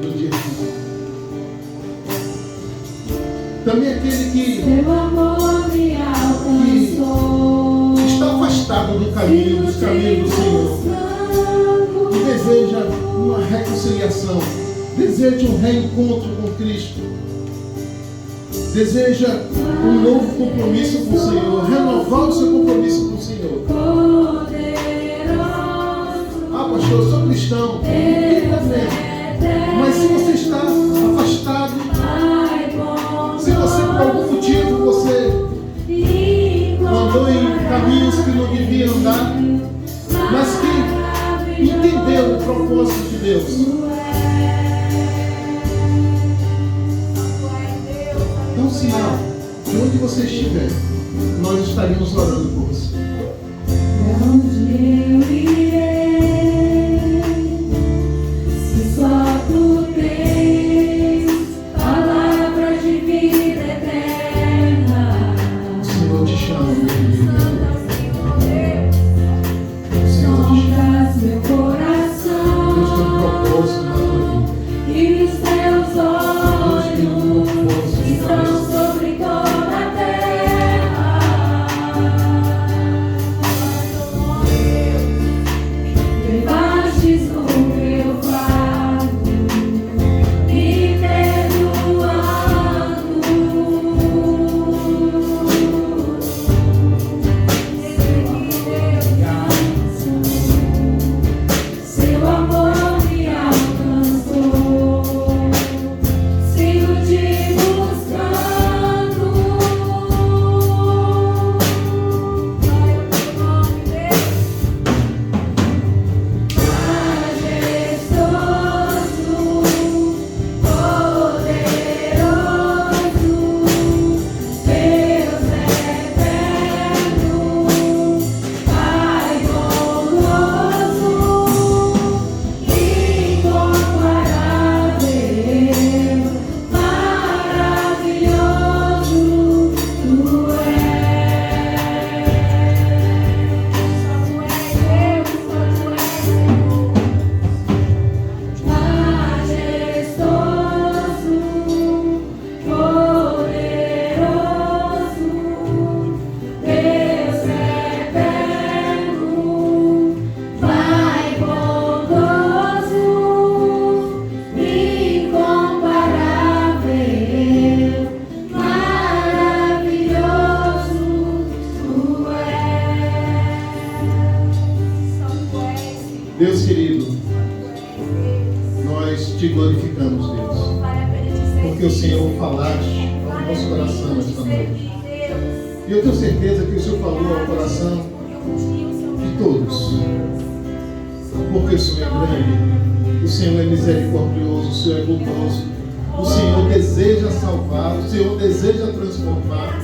no dia final. Também aquele que está afastado do caminho, dos caminhos do Senhor, que deseja uma reconciliação, deseja um reencontro com Cristo, deseja um novo compromisso com o Senhor, renovar o seu compromisso com o Senhor. Ah, pastor, eu sou cristão, não tem problema. Mas se você está afastado, se você por algum motivo você andou em caminhos que não devia andar, mas que entendeu o propósito de Deus, dá um sinal de onde você estiver, nós estaríamos orando por você. Onde eu irei, se só tu tens palavra de vida eterna. O Senhor te chama, meu amigo. O Senhor te chama. Meu coração, Deus tem um propósito na tua vida. e os teus Deus tem um olhos propósito na tua estão vida. sobre toda a terra. nós te glorificamos, Deus, porque o Senhor falaste ao nosso coração esta noite. E eu tenho certeza que o Senhor falou ao coração de todos, porque o Senhor é grande, o Senhor é misericordioso, o Senhor é bondoso, o Senhor deseja salvar, o Senhor deseja transformar,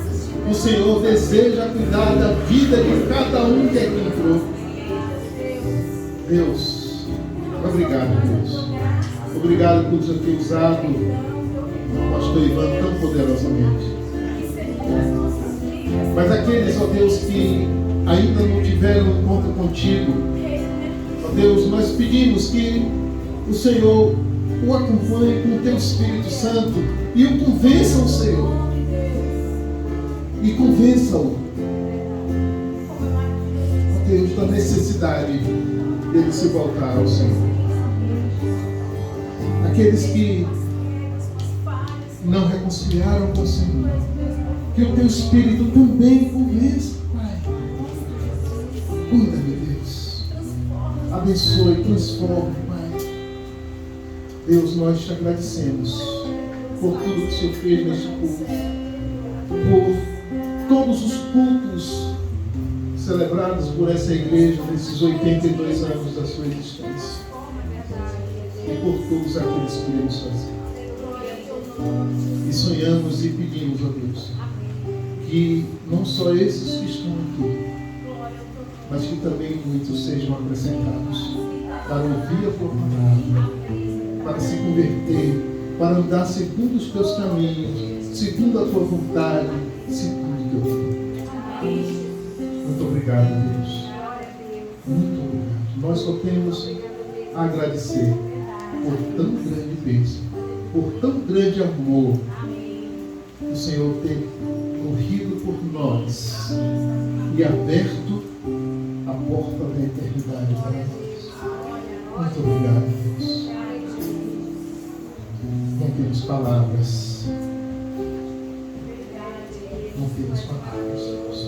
o Senhor deseja cuidar da vida de cada um que aqui entrou. Deus, obrigado, Deus. Obrigado por Deus ter usado o pastor Ivan tão poderosamente. Mas aqueles, ó Deus, que ainda não tiveram um encontro contigo, ó Deus, nós pedimos que o Senhor o acompanhe com o teu Espírito Santo e o convença o Senhor. E convença-o, ó Deus, da necessidade dele se voltar ao Senhor. Aqueles que não reconciliaram com o Senhor, que o teu Espírito também convença, Pai. Cuida, meu Deus. Abençoe, transforme, Pai. Deus, nós te agradecemos por tudo que o Senhor fez neste culto, por todos os cultos celebrados por essa igreja nesses 82 anos da sua existência e por todos aqueles que iremos fazer. E sonhamos e pedimos a Deus que não só esses que estão aqui, mas que também muitos sejam acrescentados para ouvir a tua palavra, para se converter, para andar segundo os teus caminhos, segundo a tua vontade, segundo o teu plano. Muito obrigado, Deus. Muito obrigado. Nós só temos a agradecer por tão grande bênção, por tão grande amor, o Senhor ter morrido por nós e aberto a porta da eternidade para nós. Muito obrigado, Deus. Não temos palavras. Não temos palavras, Deus.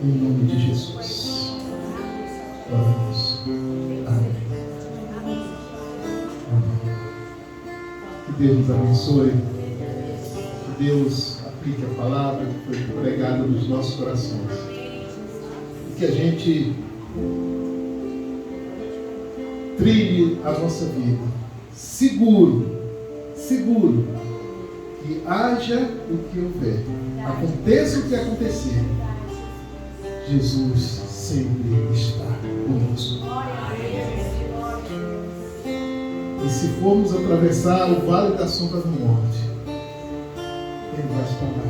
Em nome de Jesus. Oramos. Amém. Amém. Que Deus nos abençoe. Que Deus aplique a palavra que foi pregada nos nossos corações. E que a gente trilhe a nossa vida seguro que haja o que houver, aconteça o que acontecer, Jesus sempre está conosco. E se formos atravessar o vale da sombra da morte, Ele vai estar lá,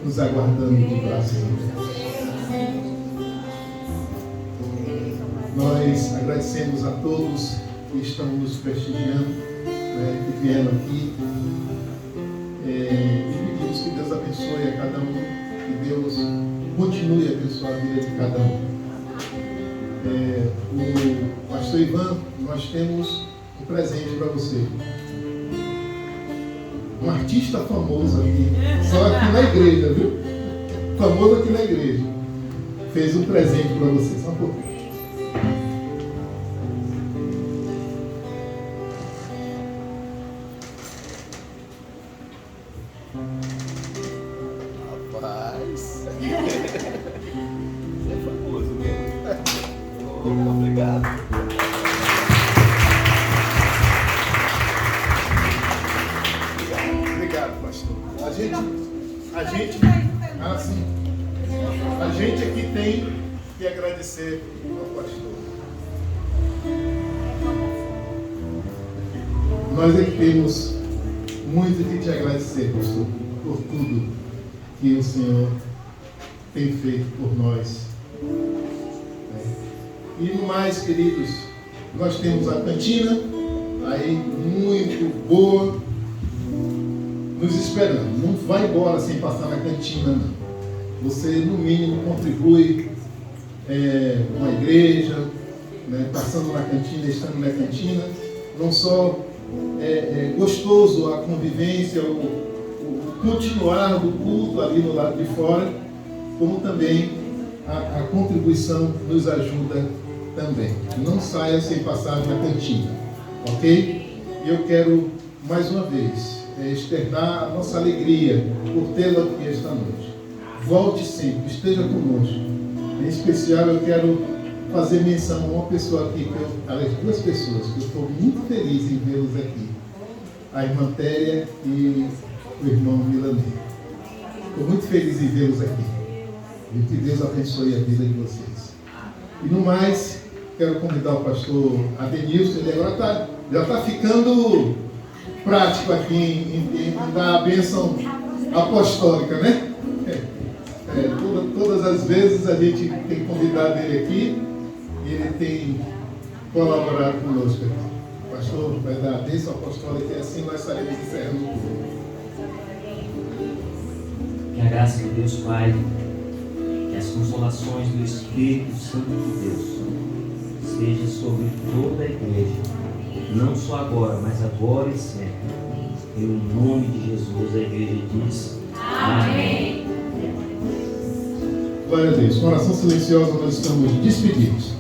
nos aguardando de braços abertos. Nós agradecemos a todos que estão nos prestigiando, que vieram aqui. E pedimos que Deus abençoe a cada um, que Deus continue a abençoar a vida de cada um. O pastor Ivan, nós temos um presente para você. Um artista famoso aqui, só aqui na igreja, viu? Famoso aqui na igreja. Fez um presente para você, só um pouquinho. Rapaz, você é famoso mesmo. Obrigado. Obrigado, pastor. A gente aqui tem que agradecer ao pastor. Nós aqui temos muito que te agradecer, pastor, por tudo que o Senhor tem feito por nós. E no mais, queridos, nós temos a cantina aí muito boa nos esperando. Não vai embora sem passar na cantina, não. Você, no mínimo, contribui com a igreja, passando na cantina, estando na cantina. Não só é gostoso a convivência, o continuar do culto ali no lado de fora, como também a contribuição nos ajuda também. Não saia sem passar na cantina, ok? E eu quero, mais uma vez, externar a nossa alegria por tê-lo aqui esta noite. Volte sempre, esteja conosco. Em especial, eu quero fazer menção a uma pessoa aqui, aliás, duas pessoas, que eu estou muito feliz em vê-los aqui. A irmã Téria e o irmão Milanê. Estou muito feliz em vê-los aqui. E que Deus abençoe a vida de vocês. E no mais, quero convidar o pastor Adenilson, ele agora já está ficando prático aqui em dar a bênção apostólica, né? Todas as vezes a gente tem convidado ele aqui e ele tem colaborado conosco aqui. O pastor vai dar a bênção apostólica e assim nós estaremos encerrando tudo. Que a graça de Deus Pai, que as consolações do Espírito Santo de Deus seja sobre toda a igreja, não só agora, mas agora e sempre. Em nome de Jesus, a igreja diz amém. Glória a Deus. Com oração silenciosa nós estamos despedidos.